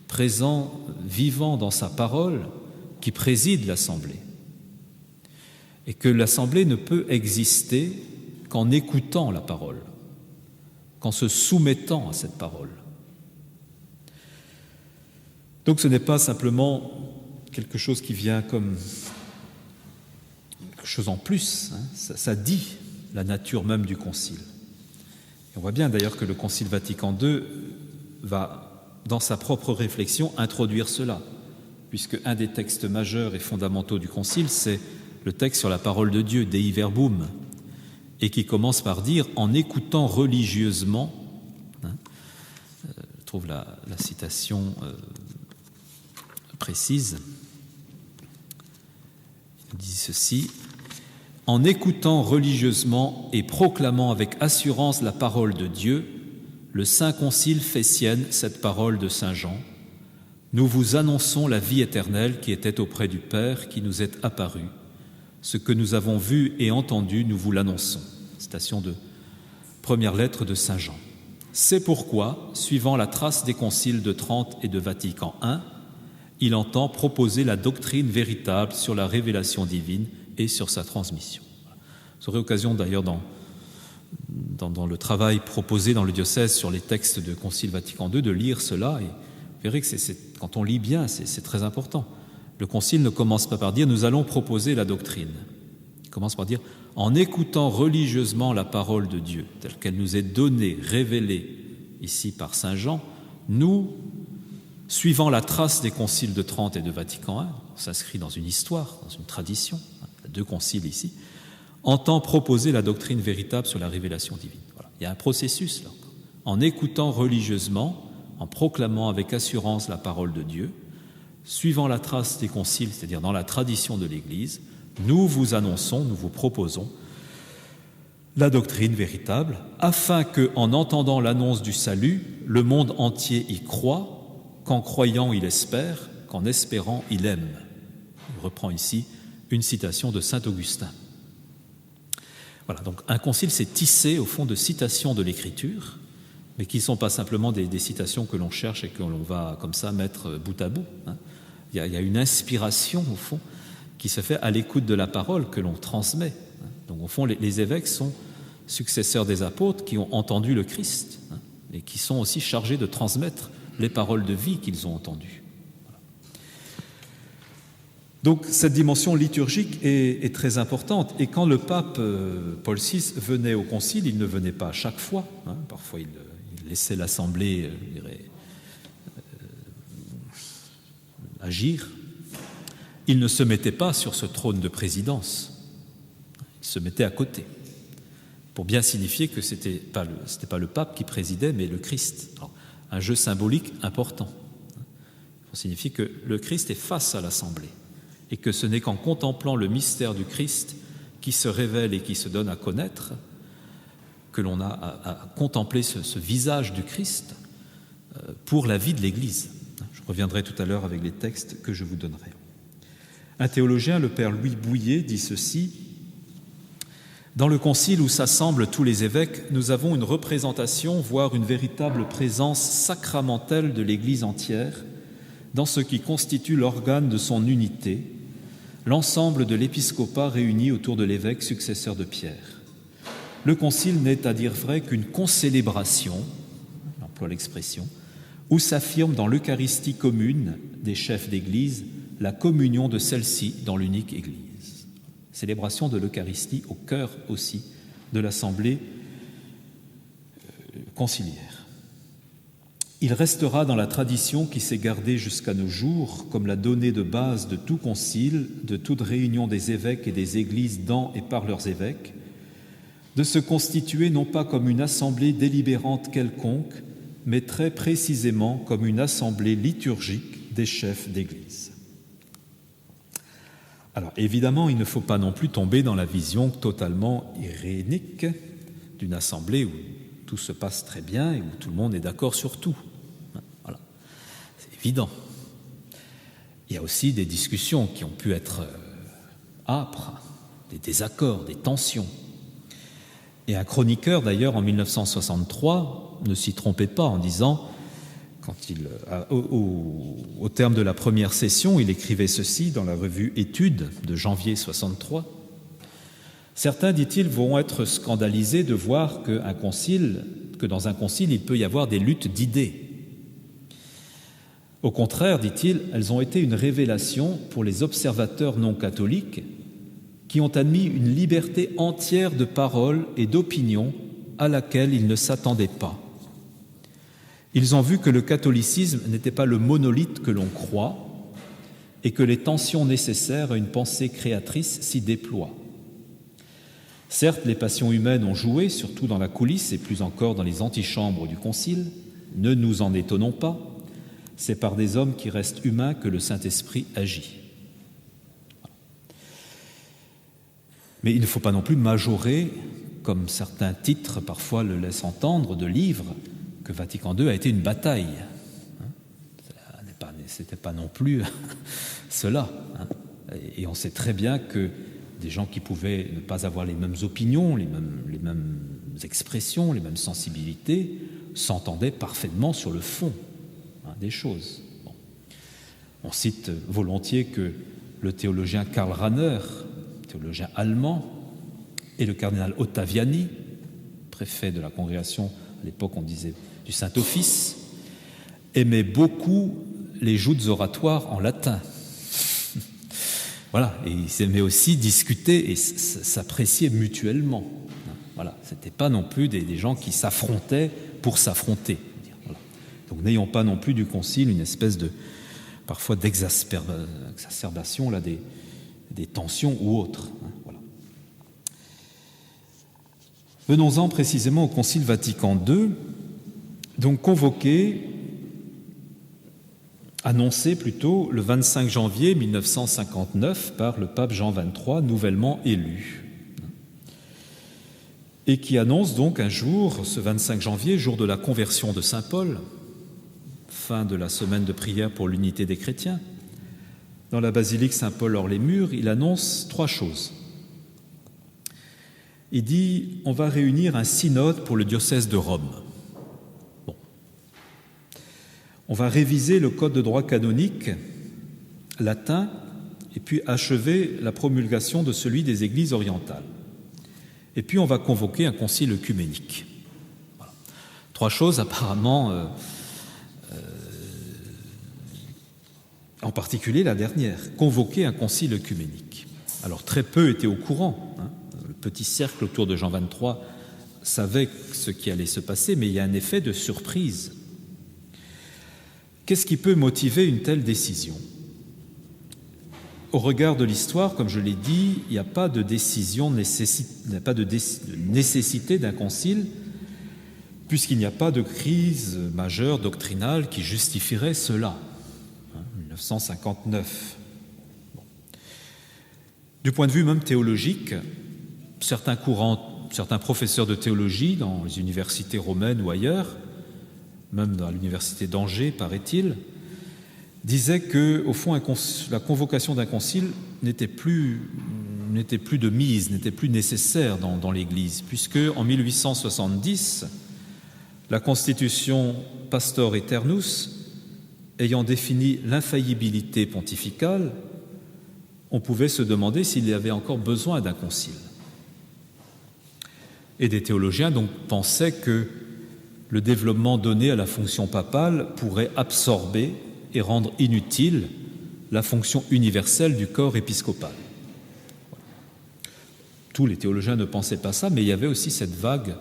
présent, vivant dans sa parole, qui préside l'assemblée, et que l'assemblée ne peut exister qu'en écoutant la parole, qu'en se soumettant à cette parole. Donc ce n'est pas simplement quelque chose qui vient comme quelque chose en plus, ça dit la nature même du concile. Et on voit bien d'ailleurs que le Concile Vatican II va dans sa propre réflexion, introduire cela, puisque un des textes majeurs et fondamentaux du Concile, c'est le texte sur la parole de Dieu, Dei Verbum, et qui commence par dire « en écoutant religieusement », je trouve la citation précise, il dit ceci: « En écoutant religieusement et proclamant avec assurance la parole de Dieu, le Saint Concile fait sienne cette parole de Saint Jean. Nous vous annonçons la vie éternelle qui était auprès du Père, qui nous est apparue. Ce que nous avons vu et entendu, nous vous l'annonçons. » Citation de première lettre de Saint Jean. C'est pourquoi, suivant la trace des conciles de Trente et de Vatican I, il entend proposer la doctrine véritable sur la révélation divine et sur sa transmission. Vous aurez occasion d'ailleurs dans le travail proposé dans le diocèse sur les textes de Concile Vatican II de lire cela, et vous verrez que quand on lit bien, c'est très important. Le Concile ne commence pas par dire « nous allons proposer la doctrine ». Il commence par dire « en écoutant religieusement la parole de Dieu, telle qu'elle nous est donnée, révélée ici par Saint Jean, nous, suivant la trace des conciles de Trente et de Vatican I, on s'inscrit dans une histoire, dans une tradition, il y a deux conciles ici, entend proposer la doctrine véritable sur la révélation divine. » Voilà. Il y a un processus là. En écoutant religieusement, en proclamant avec assurance la parole de Dieu, suivant la trace des conciles, c'est-à-dire dans la tradition de l'Église, nous vous annonçons, nous vous proposons la doctrine véritable, afin que, en entendant l'annonce du salut, le monde entier y croit, qu'en croyant il espère, qu'en espérant il aime. Il reprend ici une citation de saint Augustin. Voilà, donc un concile s'est tissé au fond de citations de l'Écriture, mais qui ne sont pas simplement des citations que l'on cherche et que l'on va comme ça mettre bout à bout. Il y a une inspiration au fond qui se fait à l'écoute de la parole que l'on transmet. Donc au fond, les évêques sont successeurs des apôtres qui ont entendu le Christ et qui sont aussi chargés de transmettre les paroles de vie qu'ils ont entendues. Donc cette dimension liturgique est très importante. Et quand le pape Paul VI venait au concile, il ne venait pas à chaque fois. Parfois, il laissait l'Assemblée agir. Il ne se mettait pas sur ce trône de présidence. Il se mettait à côté, pour bien signifier que ce n'était pas le pape qui présidait, mais le Christ. Alors, un jeu symbolique important. Pour signifier que le Christ est face à l'Assemblée et que ce n'est qu'en contemplant le mystère du Christ qui se révèle et qui se donne à connaître que l'on a à contempler ce visage du Christ pour la vie de l'Église. Je reviendrai tout à l'heure avec les textes que je vous donnerai. Un théologien, le père Louis Bouillet, dit ceci: « Dans le concile où s'assemblent tous les évêques, nous avons une représentation, voire une véritable présence sacramentelle de l'Église entière, dans ce qui constitue l'organe de son unité, l'ensemble de l'épiscopat réuni autour de l'évêque successeur de Pierre. Le concile n'est à dire vrai qu'une concélébration, j'emploie l'expression, où s'affirme dans l'Eucharistie commune des chefs d'Église la communion de celle-ci dans l'unique Église. » Célébration de l'Eucharistie au cœur aussi de l'Assemblée conciliaire. Il restera dans la tradition qui s'est gardée jusqu'à nos jours comme la donnée de base de tout concile, de toute réunion des évêques et des églises dans et par leurs évêques, de se constituer non pas comme une assemblée délibérante quelconque, mais très précisément comme une assemblée liturgique des chefs d'Église. Alors évidemment, il ne faut pas non plus tomber dans la vision totalement irénique d'une assemblée où tout se passe très bien et où tout le monde est d'accord sur tout. Voilà, c'est évident. Il y a aussi des discussions qui ont pu être âpres, des désaccords, des tensions. Et un chroniqueur, d'ailleurs, en 1963, ne s'y trompait pas en disant, au terme de la première session, il écrivait ceci dans la revue Études de janvier 63. « Certains, dit-il, vont être scandalisés de voir que dans un concile, il peut y avoir des luttes d'idées. Au contraire, dit-il, elles ont été une révélation pour les observateurs non catholiques qui ont admis une liberté entière de parole et d'opinion à laquelle ils ne s'attendaient pas. Ils ont vu que le catholicisme n'était pas le monolithe que l'on croit et que les tensions nécessaires à une pensée créatrice s'y déploient. Certes, les passions humaines ont joué, surtout dans la coulisse et plus encore dans les antichambres du Concile. Ne nous en étonnons pas, c'est par des hommes qui restent humains que le Saint-Esprit agit. Mais il ne faut pas non plus majorer, comme certains titres parfois le laissent entendre, de livres, que Vatican II a été une bataille. Ce n'était pas non plus cela. Et on sait très bien que des gens qui pouvaient ne pas avoir les mêmes opinions, les mêmes expressions, les mêmes sensibilités, s'entendaient parfaitement sur le fond des choses. Bon. On cite volontiers que le théologien Karl Rahner, théologien allemand, et le cardinal Ottaviani, préfet de la congrégation, à l'époque on disait du Saint-Office, aimaient beaucoup les joutes oratoires en latin. Voilà, et ils aimaient aussi discuter et s'apprécier mutuellement. Voilà, c'était pas non plus des gens qui s'affrontaient pour s'affronter. Voilà. Donc n'ayons pas non plus du concile une espèce de, parfois d'exacerbation là, des tensions ou autres. Voilà. Venons-en précisément au Concile Vatican II, donc annoncé plutôt le 25 janvier 1959 par le pape Jean XXIII, nouvellement élu, et qui annonce donc un jour, ce 25 janvier, jour de la conversion de Saint Paul, fin de la semaine de prière pour l'unité des chrétiens. Dans la basilique Saint-Paul hors les murs, il annonce 3 choses. Il dit « On va réunir un synode pour le diocèse de Rome. » On va réviser le code de droit canonique latin et puis achever la promulgation de celui des églises orientales. Et puis on va convoquer un concile œcuménique. Voilà. 3 choses apparemment, en particulier la dernière, convoquer un concile œcuménique. Alors très peu étaient au courant. Le petit cercle autour de Jean XXIII savait ce qui allait se passer, mais il y a un effet de surprise. Qu'est-ce qui peut motiver une telle décision ? Au regard de l'histoire, comme je l'ai dit, il n'y a pas de nécessité d'un concile, puisqu'il n'y a pas de crise majeure doctrinale qui justifierait cela. 1959. Bon. Du point de vue même théologique, certains professeurs de théologie dans les universités romaines ou ailleurs, même dans l'université d'Angers, paraît-il, disait que, au fond, la convocation d'un concile n'était plus de mise, n'était plus nécessaire dans l'Église, puisque en 1870, la Constitution Pastor Aeternus ayant défini l'infaillibilité pontificale, on pouvait se demander s'il y avait encore besoin d'un concile. Et des théologiens donc pensaient que le développement donné à la fonction papale pourrait absorber et rendre inutile la fonction universelle du corps épiscopal. Tous les théologiens ne pensaient pas ça, mais il y avait aussi cette vague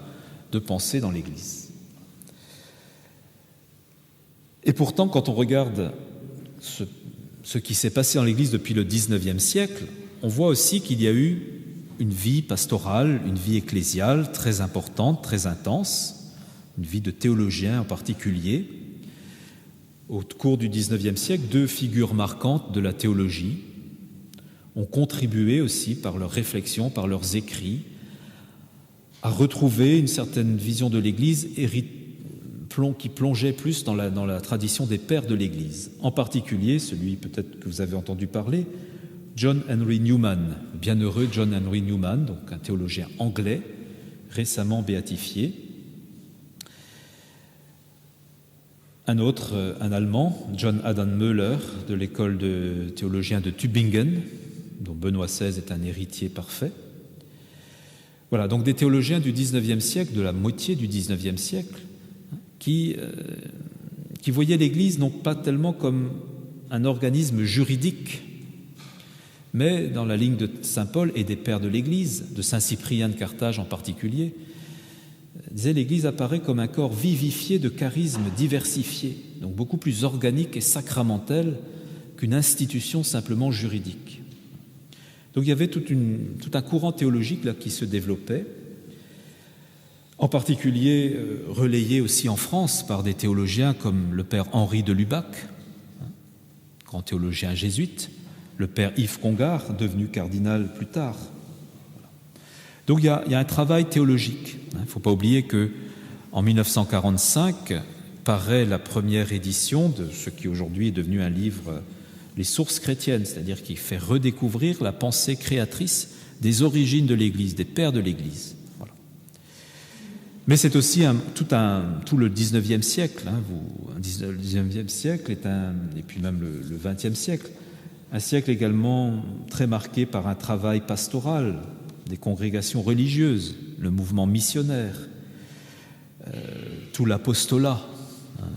de pensée dans l'Église. Et pourtant, quand on regarde ce qui s'est passé dans l'Église depuis le XIXe siècle, on voit aussi qu'il y a eu une vie pastorale, une vie ecclésiale très importante, très intense, une vie de théologien en particulier. Au cours du XIXe siècle, 2 figures marquantes de la théologie ont contribué aussi par leurs réflexions, par leurs écrits, à retrouver une certaine vision de l'Église qui plongeait plus dans la tradition des pères de l'Église. En particulier, celui peut-être que vous avez entendu parler, John Henry Newman, le bienheureux John Henry Newman, donc un théologien anglais, récemment béatifié. Un autre, un Allemand, John Adam Möller, de l'école de théologiens de Tübingen, dont Benoît XVI est un héritier parfait. Voilà, donc des théologiens du XIXe siècle, de la moitié du XIXe siècle, qui voyaient l'Église non pas tellement comme un organisme juridique, mais dans la ligne de saint Paul et des pères de l'Église, de saint Cyprien de Carthage en particulier, disait l'Église apparaît comme un corps vivifié de charismes diversifiés, donc beaucoup plus organique et sacramentel qu'une institution simplement juridique. Donc il y avait tout un courant théologique là, qui se développait, en particulier relayé aussi en France par des théologiens comme le père Henri de Lubac, grand théologien jésuite, le père Yves Congar, devenu cardinal plus tard. Donc il y a un travail théologique. Il ne faut pas oublier qu'en 1945 paraît la première édition de ce qui aujourd'hui est devenu un livre, Les sources chrétiennes, c'est-à-dire qui fait redécouvrir la pensée créatrice des origines de l'Église, des pères de l'Église. Voilà. Mais c'est aussi tout le XIXe siècle. Le XIXe siècle et puis même le XXe siècle, un siècle également très marqué par un travail pastoral des congrégations religieuses, le mouvement missionnaire, tout l'apostolat,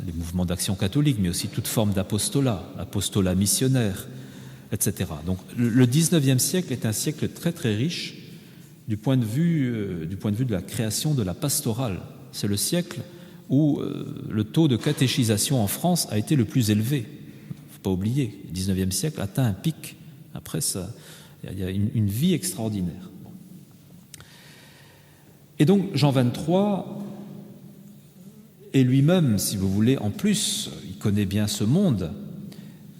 les mouvements d'action catholique, mais aussi toute forme l'apostolat missionnaire, etc. Donc le XIXe siècle est un siècle très très riche du point de vue de la création de la pastorale. C'est le siècle où le taux de catéchisation en France a été le plus élevé. Il ne faut pas oublier, le XIXe siècle atteint un pic. Après ça, il y a une vie extraordinaire. Et donc Jean XXIII est lui-même, si vous voulez, en plus, il connaît bien ce monde,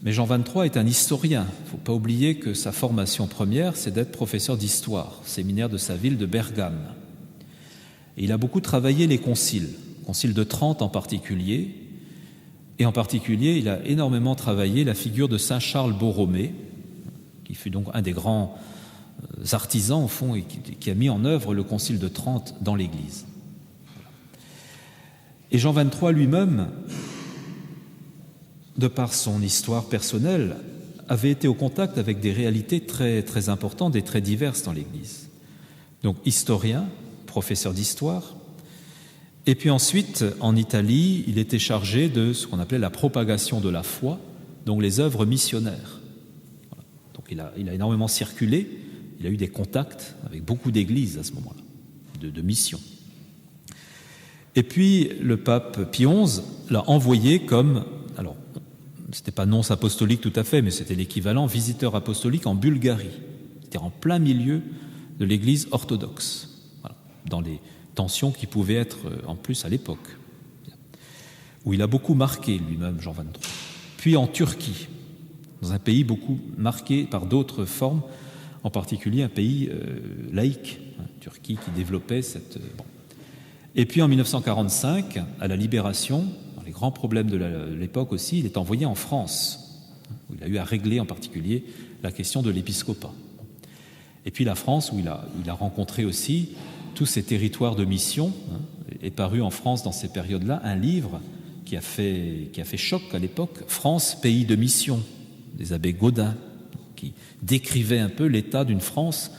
mais Jean XXIII est un historien. Il ne faut pas oublier que sa formation première, c'est d'être professeur d'histoire, séminaire de sa ville de Bergame. Et il a beaucoup travaillé les conciles, concile de Trente en particulier, et en particulier, il a énormément travaillé la figure de saint Charles Borromée, qui fut donc un des grands artisans, au fond, et qui a mis en œuvre le concile de Trente dans l'Église. Et Jean XXIII lui-même, de par son histoire personnelle, avait été au contact avec des réalités très, très importantes et très diverses dans l'Église. Donc historien, professeur d'histoire, et puis ensuite, en Italie, il était chargé de ce qu'on appelait la propagation de la foi, donc les œuvres missionnaires. Voilà. Donc il a énormément circulé, il a eu des contacts avec beaucoup d'églises à ce moment-là, de missions. Et puis le pape Pie XI l'a envoyé comme, alors c'était pas nonce apostolique tout à fait, mais c'était l'équivalent visiteur apostolique en Bulgarie. C'était en plein milieu de l'Église orthodoxe, voilà, dans les tensions qui pouvaient être en plus à l'époque, où il a beaucoup marqué lui-même, Jean XXIII. Puis en Turquie, dans un pays beaucoup marqué par d'autres formes, en particulier un pays laïque, Turquie qui développait cette... Et puis en 1945, à la Libération, dans les grands problèmes de l'époque aussi, il est envoyé en France, où il a eu à régler en particulier la question de l'épiscopat. Et puis la France, où il a rencontré aussi tous ces territoires de mission, est paru en France dans ces périodes-là un livre qui a fait choc à l'époque, France, pays de mission, des abbés Gaudin, qui décrivait un peu l'état d'une France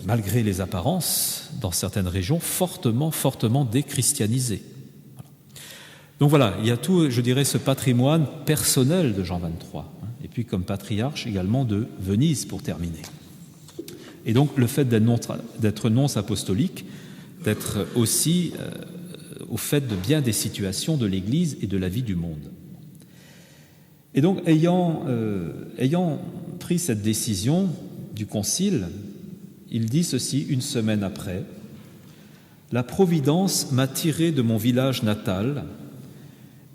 malgré les apparences, dans certaines régions, fortement déchristianisées. Voilà. Donc voilà, il y a tout, je dirais, ce patrimoine personnel de Jean XXIII, et puis comme patriarche également de Venise, pour terminer. Et donc le fait d'être nonce apostolique, d'être aussi au fait de bien des situations de l'Église et de la vie du monde. Et donc, ayant pris cette décision du Concile, il dit ceci une semaine après: « La Providence m'a tiré de mon village natal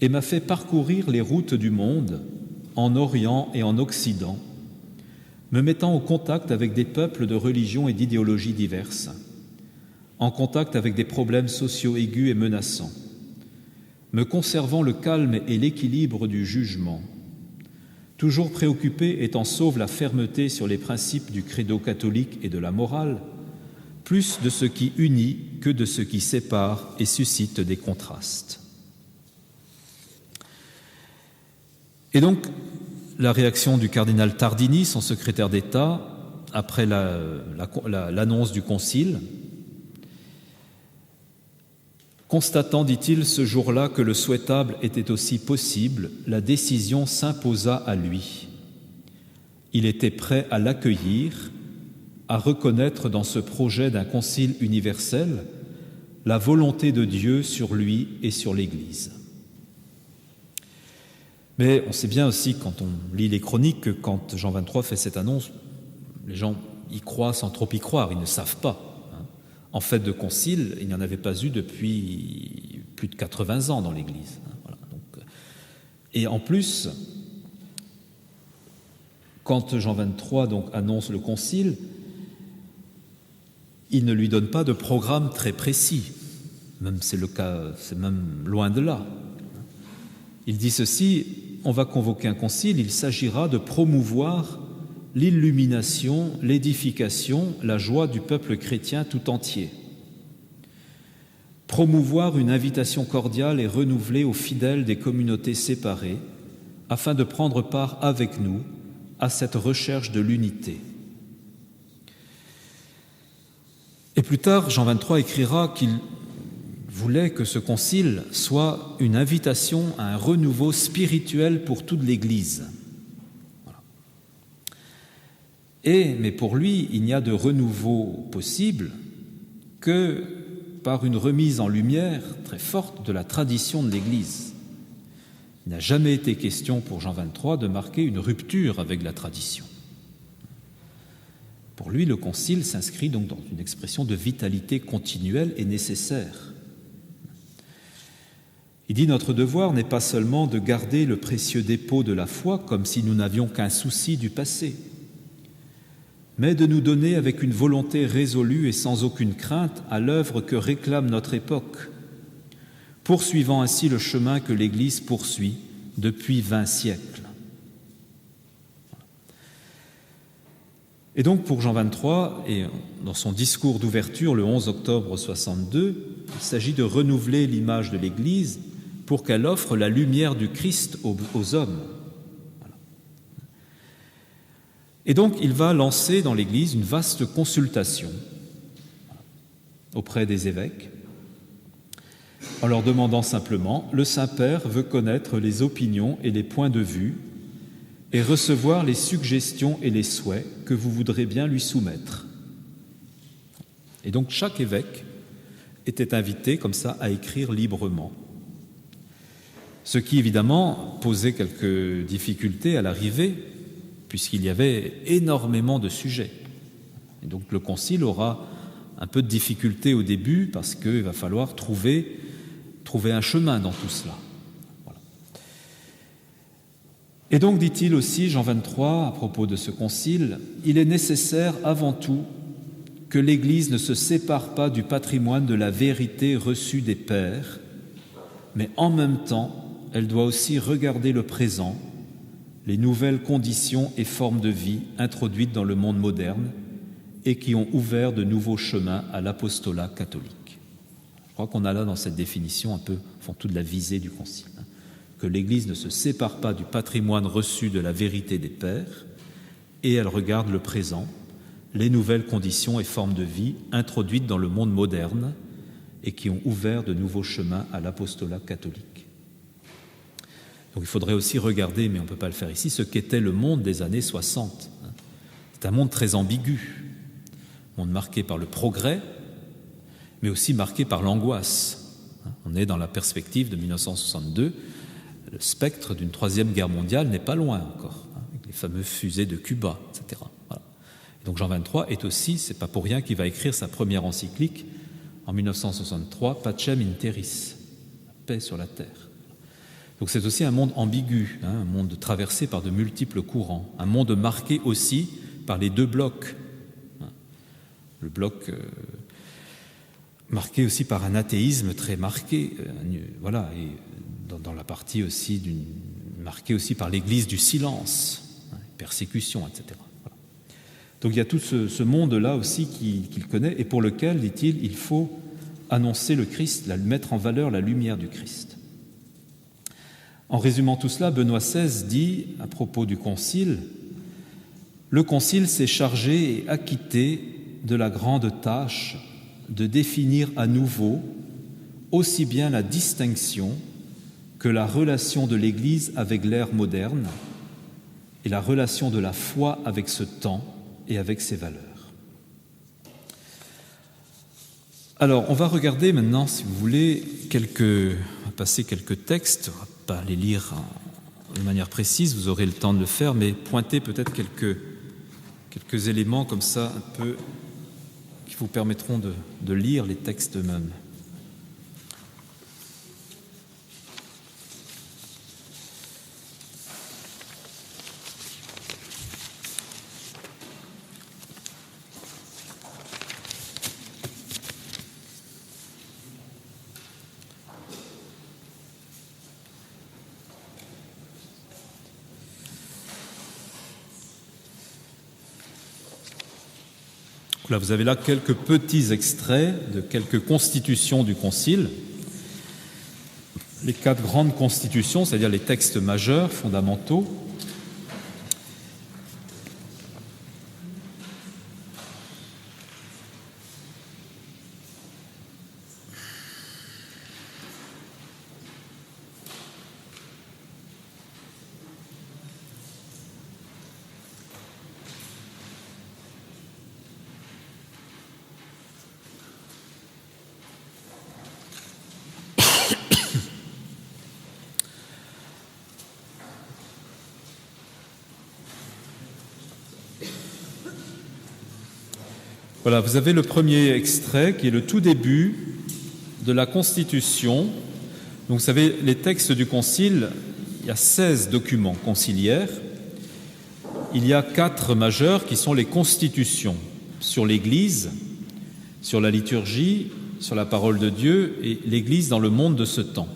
et m'a fait parcourir les routes du monde, en Orient et en Occident, me mettant au contact avec des peuples de religions et d'idéologies diverses, en contact avec des problèmes sociaux aigus et menaçants, me conservant le calme et l'équilibre du jugement, toujours préoccupé étant sauve la fermeté sur les principes du credo catholique et de la morale, plus de ce qui unit que de ce qui sépare et suscite des contrastes. » Et donc, la réaction du cardinal Tardini, son secrétaire d'État, après l'annonce du concile, constatant, dit-il, ce jour-là que le souhaitable était aussi possible, la décision s'imposa à lui. Il était prêt à l'accueillir, à reconnaître dans ce projet d'un concile universel la volonté de Dieu sur lui et sur l'Église. Mais on sait bien aussi, quand on lit les chroniques, que quand Jean 23 fait cette annonce, les gens y croient sans trop y croire, ils ne savent pas. En fait de concile, il n'y en avait pas eu depuis plus de 80 ans dans l'Église. Voilà. Et en plus, quand Jean 23 donc, annonce le concile, il ne lui donne pas de programme très précis. Même c'est le cas, c'est même loin de là. Il dit ceci: on va convoquer un concile, il s'agira de promouvoir l'illumination, l'édification, la joie du peuple chrétien tout entier. Promouvoir une invitation cordiale et renouvelée aux fidèles des communautés séparées, afin de prendre part avec nous à cette recherche de l'unité. Et plus tard, Jean 23 écrira qu'il voulait que ce concile soit une invitation à un renouveau spirituel pour toute l'Église. Voilà. Mais pour lui, il n'y a de renouveau possible que par une remise en lumière très forte de la tradition de l'Église. Il n'a jamais été question pour Jean 23 de marquer une rupture avec la tradition. Pour lui, le concile s'inscrit donc dans une expression de vitalité continuelle et nécessaire. Il dit: notre devoir n'est pas seulement de garder le précieux dépôt de la foi comme si nous n'avions qu'un souci du passé, mais de nous donner avec une volonté résolue et sans aucune crainte à l'œuvre que réclame notre époque, poursuivant ainsi le chemin que l'Église poursuit depuis 20 siècles. Et donc pour Jean 23, et dans son discours d'ouverture le 11 octobre 62, il s'agit de renouveler l'image de l'Église pour qu'elle offre la lumière du Christ aux hommes. Voilà. Et donc il va lancer dans l'Église une vaste consultation auprès des évêques, en leur demandant simplement: le Saint-Père veut connaître les opinions et les points de vue et recevoir les suggestions et les souhaits que vous voudrez bien lui soumettre. Et donc chaque évêque était invité comme ça à écrire librement, ce qui évidemment posait quelques difficultés à l'arrivée, puisqu'il y avait énormément de sujets. Et donc le concile aura un peu de difficulté au début, parce qu'il va falloir trouver un chemin dans tout cela. Voilà. Et donc, dit-il aussi, Jean 23, à propos de ce concile, il est nécessaire avant tout que l'Église ne se sépare pas du patrimoine de la vérité reçue des pères, mais en même temps, elle doit aussi regarder le présent, les nouvelles conditions et formes de vie introduites dans le monde moderne et qui ont ouvert de nouveaux chemins à l'apostolat catholique. Je crois qu'on a là dans cette définition un peu toute la visée du concile, que l'Église ne se sépare pas du patrimoine reçu de la vérité des pères et elle regarde le présent, les nouvelles conditions et formes de vie introduites dans le monde moderne et qui ont ouvert de nouveaux chemins à l'apostolat catholique. Donc il faudrait aussi regarder, mais on ne peut pas le faire ici, ce qu'était le monde des années 60. C'est un monde très ambigu, un monde marqué par le progrès, mais aussi marqué par l'angoisse. On est dans la perspective de 1962, le spectre d'une troisième guerre mondiale n'est pas loin encore, avec les fameuses fusées de Cuba, etc. Voilà. Et donc Jean 23 est aussi, c'est pas pour rien qu'il va écrire sa première encyclique en 1963, Pacem in Terris, la paix sur la terre. Donc c'est aussi un monde ambigu, un monde traversé par de multiples courants, un monde marqué aussi par les deux blocs. Le bloc marqué aussi par un athéisme très marqué, voilà, et dans la partie aussi marquée aussi par l'Église du silence, persécution, etc. Voilà. Donc il y a tout ce monde-là aussi qu'il connaît et pour lequel, dit-il, il faut annoncer le Christ, mettre en valeur la lumière du Christ. En résumant tout cela, Benoît XVI dit à propos du Concile: le Concile s'est chargé et acquitté de la grande tâche de définir à nouveau aussi bien la distinction que la relation de l'Église avec l'ère moderne et la relation de la foi avec ce temps et avec ses valeurs. Alors, on va regarder maintenant, si vous voulez, on va passer quelques textes. On ne va pas les lire de manière précise, vous aurez le temps de le faire, mais pointer peut-être quelques éléments comme ça, un peu, qui vous permettront de lire les textes eux-mêmes. Là, vous avez là quelques petits extraits de quelques constitutions du Concile. Les 4 grandes constitutions, c'est-à-dire les textes majeurs, fondamentaux. Voilà, vous avez le premier extrait qui est le tout début de la Constitution. Donc, vous savez, les textes du Concile, il y a 16 documents conciliaires. Il y a 4 majeurs qui sont les constitutions sur l'Église, sur la liturgie, sur la parole de Dieu et l'Église dans le monde de ce temps.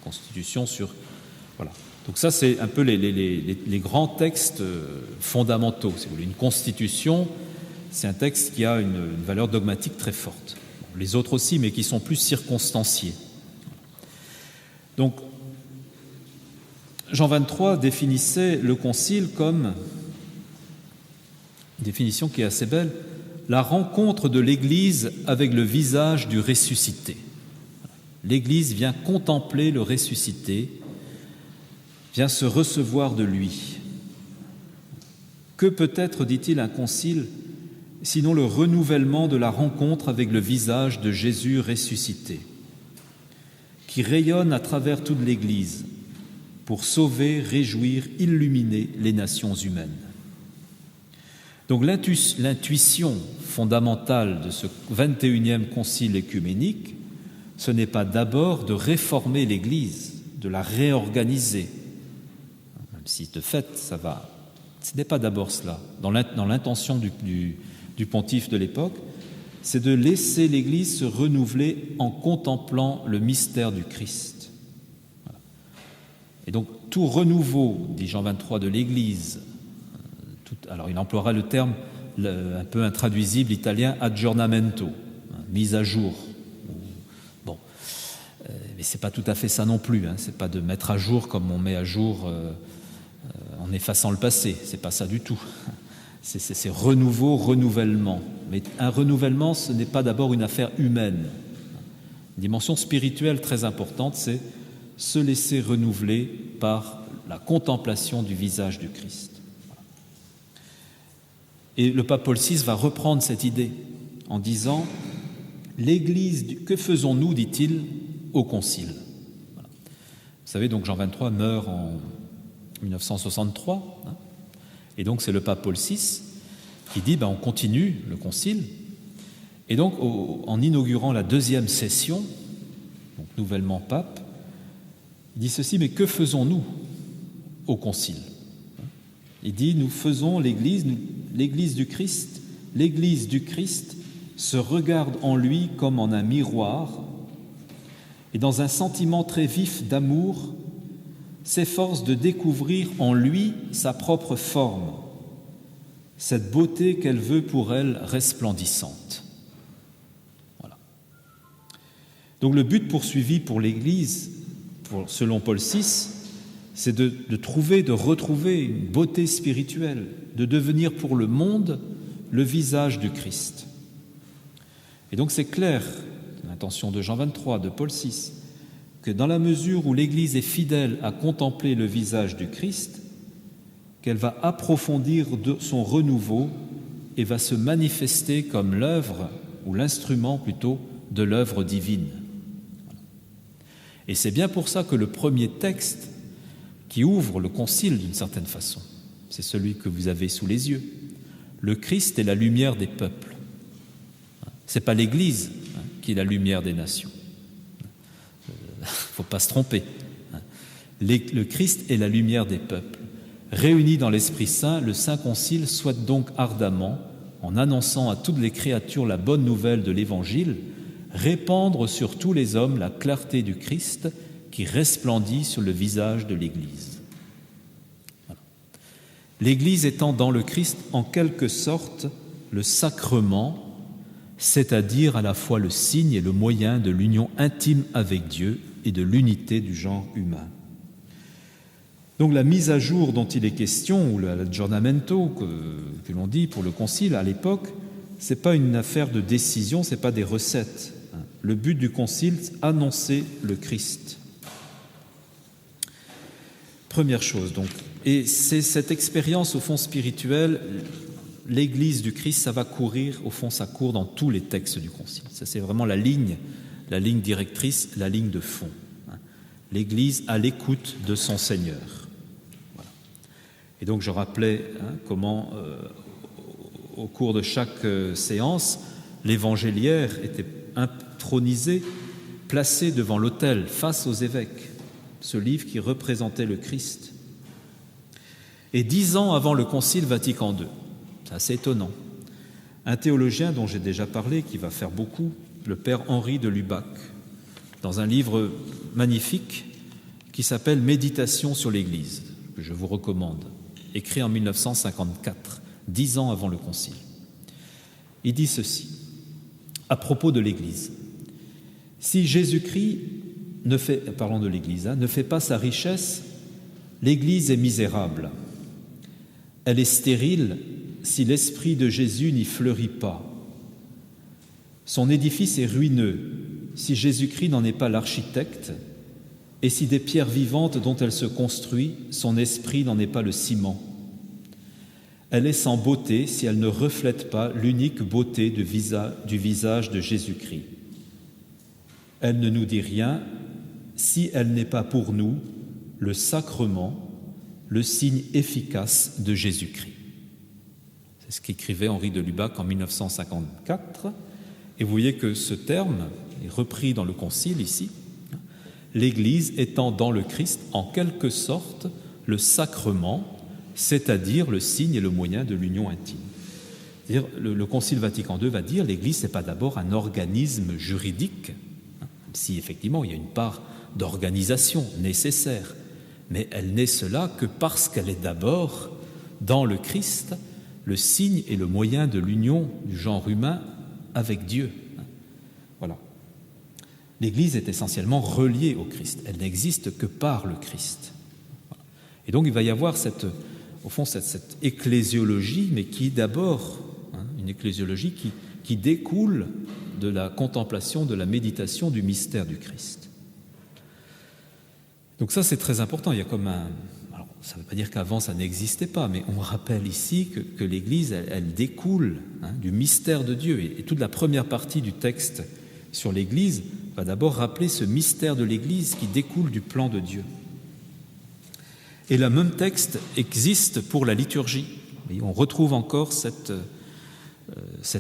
Constitution sur... Voilà. Donc ça, c'est un peu les grands textes fondamentaux. Si vous voulez, une constitution, c'est un texte qui a une valeur dogmatique très forte. Les autres aussi, mais qui sont plus circonstanciés. Donc, Jean 23 définissait le Concile comme, une définition qui est assez belle, la rencontre de l'Église avec le visage du ressuscité. L'Église vient contempler le ressuscité, vient se recevoir de lui. Que peut être, dit-il, un concile, sinon le renouvellement de la rencontre avec le visage de Jésus ressuscité, qui rayonne à travers toute l'Église pour sauver, réjouir, illuminer les nations humaines. Donc l'intuition fondamentale de ce 21e concile œcuménique, ce n'est pas d'abord de réformer l'Église, de la réorganiser, même si de fait ça va. Ce n'est pas d'abord cela. Dans l'intention du pontife de l'époque, c'est de laisser l'Église se renouveler en contemplant le mystère du Christ. Voilà. Et donc tout renouveau, dit Jean 23, de l'Église, alors il emploiera le terme un peu intraduisible italien aggiornamento, mise à jour. Bon, mais c'est pas tout à fait ça non plus. C'est pas de mettre à jour comme on met à jour en effaçant le passé. C'est pas ça du tout. C'est renouveau, renouvellement. Mais un renouvellement, ce n'est pas d'abord une affaire humaine. Une dimension spirituelle très importante, c'est se laisser renouveler par la contemplation du visage du Christ. Et le pape Paul VI va reprendre cette idée en disant « l'Église, que faisons-nous, dit-il, au Concile ?» Voilà. Vous savez, donc Jean 23 meurt en 1963, et donc c'est le pape Paul VI qui dit on continue le Concile. Et donc, en inaugurant la 2e session, donc nouvellement pape, il dit ceci, mais que faisons-nous au Concile ? Il dit, nous faisons l'Église du Christ, l'Église du Christ se regarde en lui comme en un miroir et dans un sentiment très vif d'amour, s'efforce de découvrir en lui sa propre forme, cette beauté qu'elle veut pour elle resplendissante. Voilà. Donc le but poursuivi pour l'Église, selon Paul VI, c'est de trouver, de retrouver une beauté spirituelle, de devenir pour le monde le visage du Christ. Et donc c'est clair, l'intention de Jean 23, de Paul VI, que dans la mesure où l'Église est fidèle à contempler le visage du Christ, qu'elle va approfondir son renouveau et va se manifester comme l'œuvre, ou l'instrument plutôt, de l'œuvre divine. Et c'est bien pour ça que le premier texte qui ouvre le concile d'une certaine façon, c'est celui que vous avez sous les yeux. Le Christ est la lumière des peuples. Ce n'est pas l'Église qui est la lumière des nations. Il ne faut pas se tromper. Le Christ est la lumière des peuples. Réunis dans l'Esprit Saint, le Saint Concile souhaite donc ardemment, en annonçant à toutes les créatures la bonne nouvelle de l'Évangile, répandre sur tous les hommes la clarté du Christ qui resplendit sur le visage de l'Église. Voilà. L'Église étant dans le Christ en quelque sorte le sacrement, c'est-à-dire à la fois le signe et le moyen de l'union intime avec Dieu et de l'unité du genre humain. Donc la mise à jour dont il est question, ou l'aggiornamento que l'on dit pour le Concile à l'époque, ce n'est pas une affaire de décision, ce n'est pas des recettes. Le but du Concile, c'est annoncer le Christ. Première chose, donc. Et c'est cette expérience, au fond, spirituelle, l'Église du Christ, ça va courir, au fond, ça court dans tous les textes du Concile. Ça, c'est vraiment la ligne directrice, la ligne de fond. L'Église à l'écoute de son Seigneur. Voilà. Et donc, je rappelais comment, au cours de chaque séance, l'évangéliaire était intronisé, placé devant l'autel, face aux évêques, ce livre qui représentait le Christ. Et 10 ans avant le Concile Vatican II, c'est assez étonnant, un théologien dont j'ai déjà parlé, qui va faire beaucoup, le père Henri de Lubac, dans un livre magnifique qui s'appelle « Méditation sur l'Église », que je vous recommande, écrit en 1954, 10 ans avant le Concile. Il dit ceci, à propos de l'Église. Si Jésus-Christ ne fait pas sa richesse, l'Église est misérable. Elle est stérile si l'Esprit de Jésus n'y fleurit pas. Son édifice est ruineux si Jésus-Christ n'en est pas l'architecte et si des pierres vivantes dont elle se construit, son esprit n'en est pas le ciment. Elle est sans beauté si elle ne reflète pas l'unique beauté du visage de Jésus-Christ. Elle ne nous dit rien si elle n'est pas pour nous le sacrement, le signe efficace de Jésus-Christ. C'est ce qu'écrivait Henri de Lubac en 1954. Et vous voyez que ce terme est repris dans le Concile ici, l'Église étant dans le Christ en quelque sorte le sacrement, c'est-à-dire le signe et le moyen de l'union intime. C'est-à-dire, le Concile Vatican II va dire l'Église, ce n'est pas d'abord un organisme juridique, si effectivement il y a une part d'organisation nécessaire, mais elle n'est cela que parce qu'elle est d'abord, dans le Christ, le signe et le moyen de l'union du genre humain avec Dieu. Voilà. L'Église est essentiellement reliée au Christ. Elle n'existe que par le Christ. Voilà. Et donc il va y avoir cette ecclésiologie, mais qui est d'abord une ecclésiologie qui découle de la contemplation, de la méditation du mystère du Christ. Donc ça, c'est très important. Il y a comme alors, ça ne veut pas dire qu'avant ça n'existait pas, mais on rappelle ici que l'Église, elle découle du mystère de Dieu. Et toute la première partie du texte sur l'Église va d'abord rappeler ce mystère de l'Église qui découle du plan de Dieu. Et le même texte existe pour la liturgie. Et on retrouve encore cet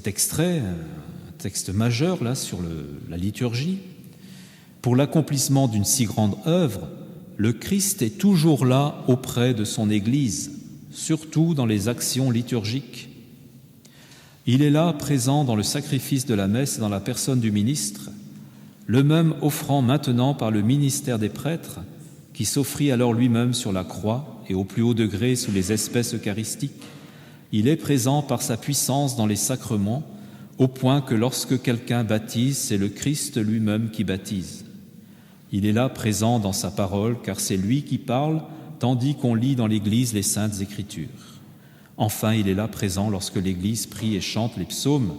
extrait, un texte majeur là sur la liturgie. Pour l'accomplissement d'une si grande œuvre, le Christ est toujours là auprès de son Église, surtout dans les actions liturgiques. Il est là, présent dans le sacrifice de la messe et dans la personne du ministre, le même offrant maintenant par le ministère des prêtres, qui s'offrit alors lui-même sur la croix et au plus haut degré sous les espèces eucharistiques. Il est présent par sa puissance dans les sacrements, au point que lorsque quelqu'un baptise, c'est le Christ lui-même qui baptise. Il est là présent dans sa parole, car c'est lui qui parle, tandis qu'on lit dans l'Église les Saintes Écritures. Enfin, il est là présent lorsque l'Église prie et chante les psaumes,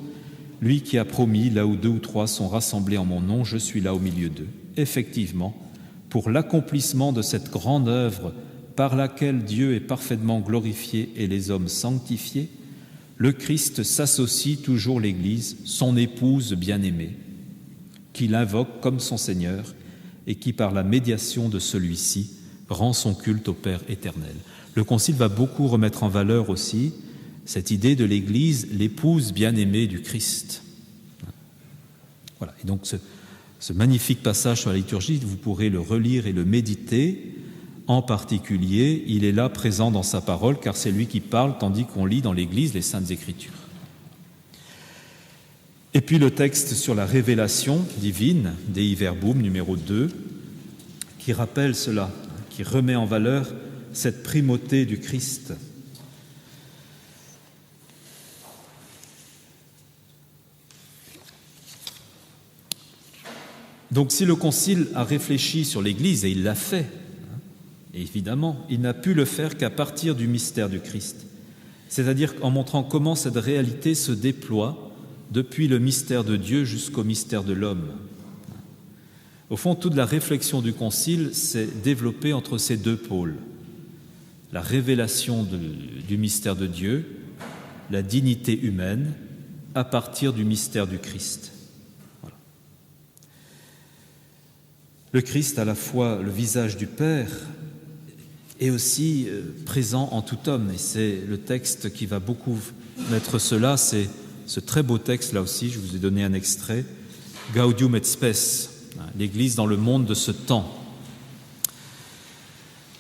lui qui a promis, là où 2 ou 3 sont rassemblés en mon nom, je suis là au milieu d'eux. Effectivement, pour l'accomplissement de cette grande œuvre par laquelle Dieu est parfaitement glorifié et les hommes sanctifiés, le Christ s'associe toujours l'Église, son épouse bien-aimée. qui l'invoque comme son Seigneur et qui, par la médiation de celui-ci, rend son culte au Père éternel. Le Concile va beaucoup remettre en valeur aussi cette idée de l'Église, l'épouse bien-aimée du Christ. Voilà. Et donc ce magnifique passage sur la liturgie, vous pourrez le relire et le méditer. En particulier, il est là présent dans sa parole, car c'est lui qui parle, tandis qu'on lit dans l'Église les Saintes Écritures. Et puis le texte sur la révélation divine, Dei Verbum, numéro 2, qui rappelle cela, qui remet en valeur cette primauté du Christ. Donc si le Concile a réfléchi sur l'Église, et il l'a fait, et évidemment, il n'a pu le faire qu'à partir du mystère du Christ, c'est-à-dire en montrant comment cette réalité se déploie depuis le mystère de Dieu jusqu'au mystère de l'homme. Au fond, toute la réflexion du Concile s'est développée entre ces deux pôles. La révélation du mystère de Dieu, la dignité humaine, à partir du mystère du Christ. Voilà. Le Christ, à la fois le visage du Père, est aussi présent en tout homme. Et c'est le texte qui va beaucoup mettre cela, c'est ce très beau texte, là aussi, je vous ai donné un extrait, Gaudium et Spes, l'Église dans le monde de ce temps.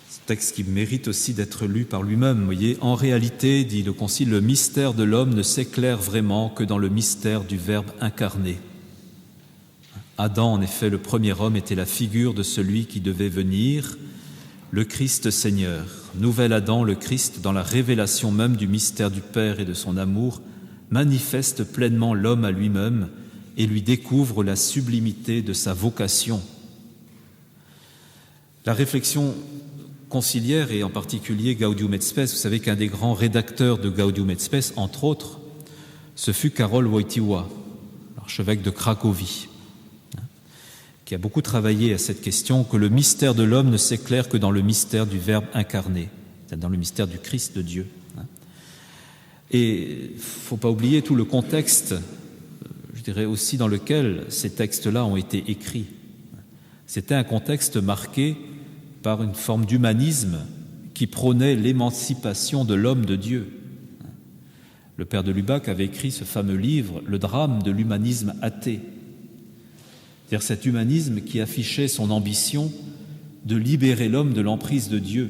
Ce texte qui mérite aussi d'être lu par lui-même. Vous voyez, en réalité, dit le Concile, le mystère de l'homme ne s'éclaire vraiment que dans le mystère du Verbe incarné. Adam, en effet, le premier homme, était la figure de celui qui devait venir, le Christ Seigneur. Nouvel Adam, le Christ, dans la révélation même du mystère du Père et de son amour, manifeste pleinement l'homme à lui-même et lui découvre la sublimité de sa vocation. La réflexion conciliaire, et en particulier Gaudium et Spes, vous savez qu'un des grands rédacteurs de Gaudium et Spes, entre autres, ce fut Karol Wojtyła, l'archevêque de Cracovie, qui a beaucoup travaillé à cette question que le mystère de l'homme ne s'éclaire que dans le mystère du Verbe incarné, c'est-à-dire dans le mystère du Christ de Dieu. Et il ne faut pas oublier tout le contexte, je dirais aussi dans lequel ces textes-là ont été écrits. C'était un contexte marqué par une forme d'humanisme qui prônait l'émancipation de l'homme de Dieu. Le père de Lubac avait écrit ce fameux livre, Le drame de l'humanisme athée. C'est-à-dire cet humanisme qui affichait son ambition de libérer l'homme de l'emprise de Dieu,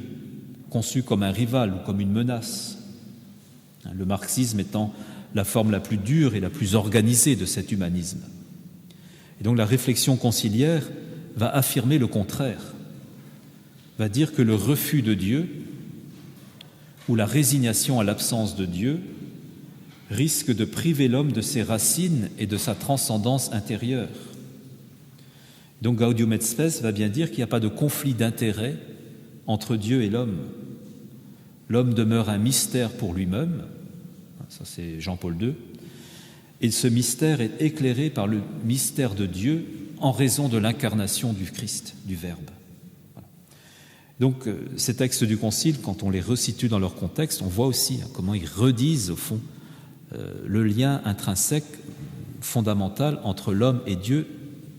conçu comme un rival ou comme une menace. Le marxisme étant la forme la plus dure et la plus organisée de cet humanisme. Et donc la réflexion conciliaire va affirmer le contraire, va dire que le refus de Dieu ou la résignation à l'absence de Dieu risque de priver l'homme de ses racines et de sa transcendance intérieure. Donc Gaudium et Spes va bien dire qu'il n'y a pas de conflit d'intérêts entre Dieu et l'homme. L'homme demeure un mystère pour lui-même, ça c'est Jean-Paul II, et ce mystère est éclairé par le mystère de Dieu en raison de l'incarnation du Christ, du Verbe. Voilà. Donc ces textes du Concile, quand on les resitue dans leur contexte, on voit aussi comment ils redisent au fond le lien intrinsèque, fondamental entre l'homme et Dieu,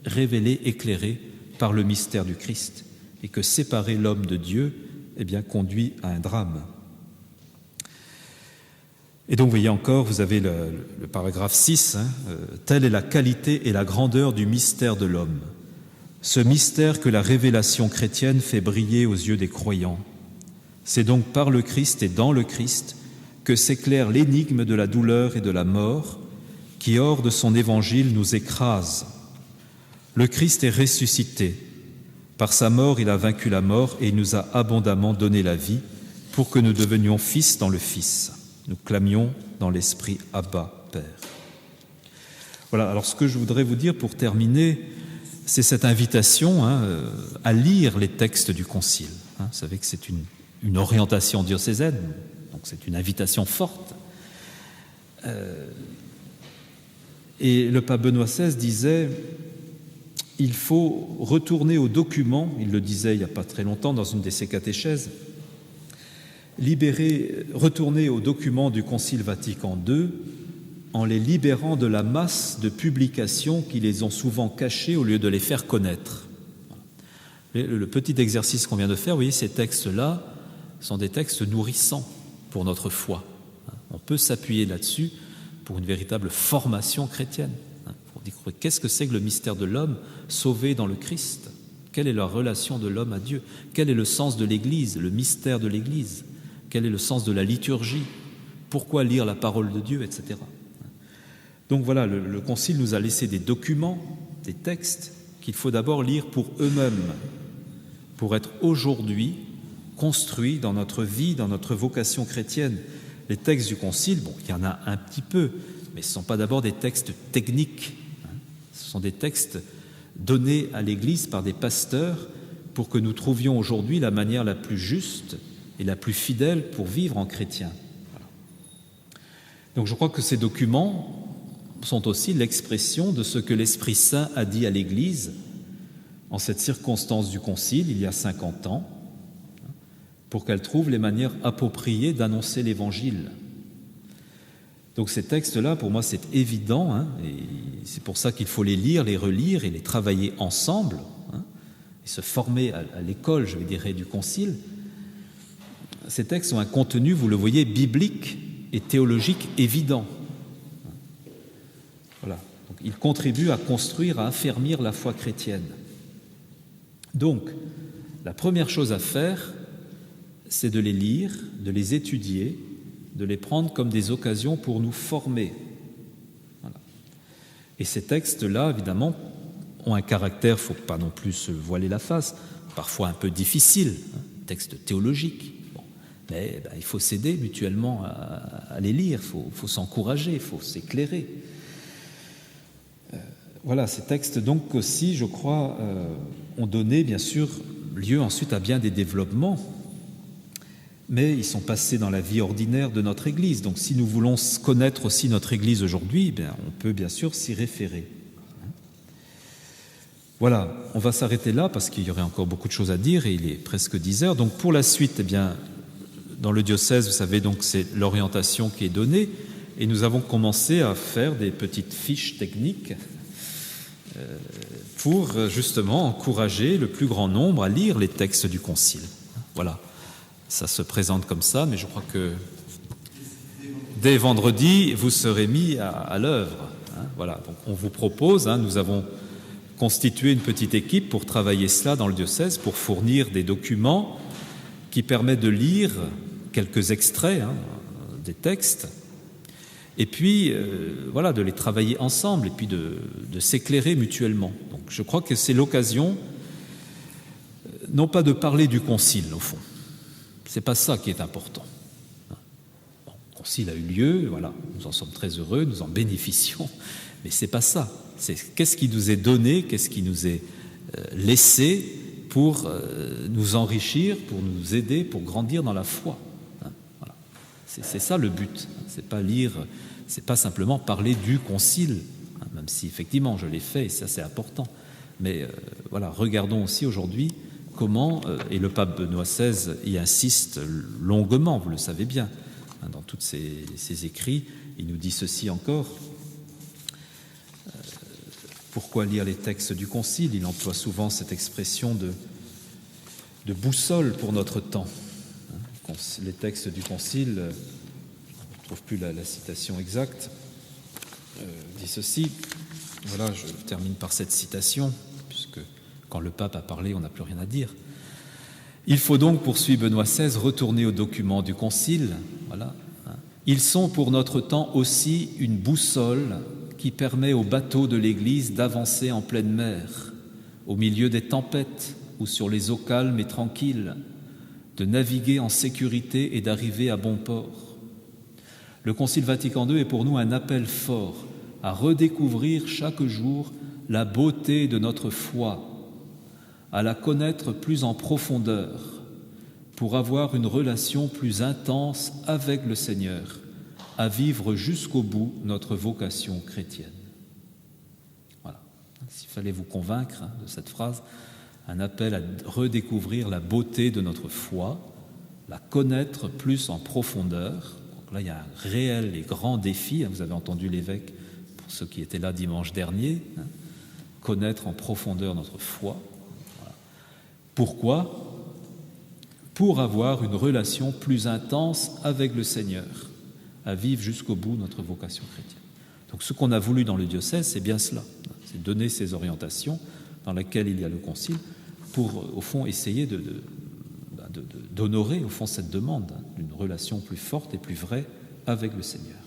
révélé, éclairé par le mystère du Christ, et que séparer l'homme de Dieu conduit à un drame. Et donc, vous voyez encore, vous avez le paragraphe 6, telle est la qualité et la grandeur du mystère de l'homme. Ce mystère que la révélation chrétienne fait briller aux yeux des croyants. C'est donc par le Christ et dans le Christ que s'éclaire l'énigme de la douleur et de la mort qui, hors de son évangile, nous écrase. Le Christ est ressuscité. Par sa mort, il a vaincu la mort et il nous a abondamment donné la vie pour que nous devenions fils dans le Fils. Nous clamions dans l'Esprit « Abba, Père ». Voilà, alors ce que je voudrais vous dire pour terminer, c'est cette invitation à lire les textes du Concile. Vous savez que c'est une orientation diocésaine, donc c'est une invitation forte. Et le pape Benoît XVI disait « Il faut retourner aux documents », il le disait il n'y a pas très longtemps dans une de ses catéchèses, retourner aux documents du Concile Vatican II en les libérant de la masse de publications qui les ont souvent cachées au lieu de les faire connaître. Le petit exercice qu'on vient de faire, vous voyez, ces textes-là sont des textes nourrissants pour notre foi. On peut s'appuyer là-dessus pour une véritable formation chrétienne. Pour découvrir qu'est-ce que c'est que le mystère de l'homme sauvé dans le Christ. Quelle est la relation de l'homme à Dieu? Quel est le sens de l'Église, le mystère de l'Église? Quel est le sens de la liturgie? Pourquoi lire la parole de Dieu, etc. Donc voilà, le Concile nous a laissé des documents, des textes qu'il faut d'abord lire pour eux-mêmes, pour être aujourd'hui construits dans notre vie, dans notre vocation chrétienne. Les textes du Concile, bon, il y en a un petit peu, mais ce ne sont pas d'abord des textes techniques. Ce sont des textes donnés à l'Église par des pasteurs pour que nous trouvions aujourd'hui la manière la plus juste et la plus fidèle pour vivre en chrétien. Voilà. Donc je crois que ces documents sont aussi l'expression de ce que l'Esprit Saint a dit à l'Église en cette circonstance du Concile, il y a 50 ans, pour qu'elle trouve les manières appropriées d'annoncer l'Évangile. Donc ces textes-là, pour moi, c'est évident, et c'est pour ça qu'il faut les lire, les relire et les travailler ensemble, et se former à l'école, je dirais, du Concile. Ces textes ont un contenu, vous le voyez, biblique et théologique évident. Voilà. Donc, ils contribuent à construire, à affermir la foi chrétienne. Donc, la première chose à faire, c'est de les lire, de les étudier, de les prendre comme des occasions pour nous former. Voilà. Et ces textes-là, évidemment, ont un caractère, il ne faut pas non plus se voiler la face, parfois un peu difficile, textes théologiques. Bon. Mais il faut s'aider mutuellement à les lire, il faut s'encourager, il faut s'éclairer. Voilà, ces textes donc aussi, je crois, ont donné bien sûr lieu ensuite à bien des développements, mais ils sont passés dans la vie ordinaire de notre Église. Donc si nous voulons connaître aussi notre Église aujourd'hui, on peut bien sûr s'y référer. Voilà, on va s'arrêter là parce qu'il y aurait encore beaucoup de choses à dire et il est presque 10 heures. Donc pour la suite, dans le diocèse, vous savez, donc c'est l'orientation qui est donnée et nous avons commencé à faire des petites fiches techniques pour justement encourager le plus grand nombre à lire les textes du Concile. Voilà, ça se présente comme ça, mais je crois que dès vendredi, vous serez mis à l'œuvre. Voilà, donc on vous propose, nous avons constitué une petite équipe pour travailler cela dans le diocèse, pour fournir des documents qui permettent de lire quelques extraits des textes, et puis voilà, de les travailler ensemble, et puis de s'éclairer mutuellement. Donc je crois que c'est l'occasion, non pas de parler du Concile, au fond. C'est pas ça qui est important. Bon, le Concile a eu lieu, voilà, nous en sommes très heureux, nous en bénéficions, mais c'est pas ça. C'est qu'est-ce qui nous est donné, qu'est-ce qui nous est laissé pour nous enrichir, pour nous aider, pour grandir dans la foi. Voilà. C'est ça le but. C'est pas lire, c'est pas simplement parler du Concile, même si effectivement je l'ai fait et ça c'est important. Mais voilà, regardons aussi aujourd'hui comment, et le pape Benoît XVI y insiste longuement, vous le savez bien, dans tous ses écrits, il nous dit ceci encore. Pourquoi lire les textes du Concile? Il emploie souvent cette expression de boussole pour notre temps. Les textes du Concile, je ne trouve plus la citation exacte, dit ceci. Voilà, je termine par cette citation, puisque quand le pape a parlé, on n'a plus rien à dire. Il faut donc, poursuit Benoît XVI, retourner aux documents du Concile. Voilà. Ils sont pour notre temps aussi une boussole qui permet aux bateaux de l'Église d'avancer en pleine mer, au milieu des tempêtes ou sur les eaux calmes et tranquilles, de naviguer en sécurité et d'arriver à bon port. Le Concile Vatican II est pour nous un appel fort à redécouvrir chaque jour la beauté de notre foi, à la connaître plus en profondeur, pour avoir une relation plus intense avec le Seigneur, à vivre jusqu'au bout notre vocation chrétienne. Voilà. S'il fallait vous convaincre de cette phrase, un appel à redécouvrir la beauté de notre foi, la connaître plus en profondeur. là, il y a un réel et grand défi. Vous avez entendu l'évêque, pour ceux qui étaient là dimanche dernier, connaître en profondeur notre foi. Voilà. Pourquoi ? Pour avoir une relation plus intense avec le Seigneur, à vivre jusqu'au bout notre vocation chrétienne. Donc ce qu'on a voulu dans le diocèse, c'est bien cela, c'est donner ces orientations dans lesquelles il y a le concile pour, au fond, essayer d'honorer, au fond, cette demande d'une relation plus forte et plus vraie avec le Seigneur.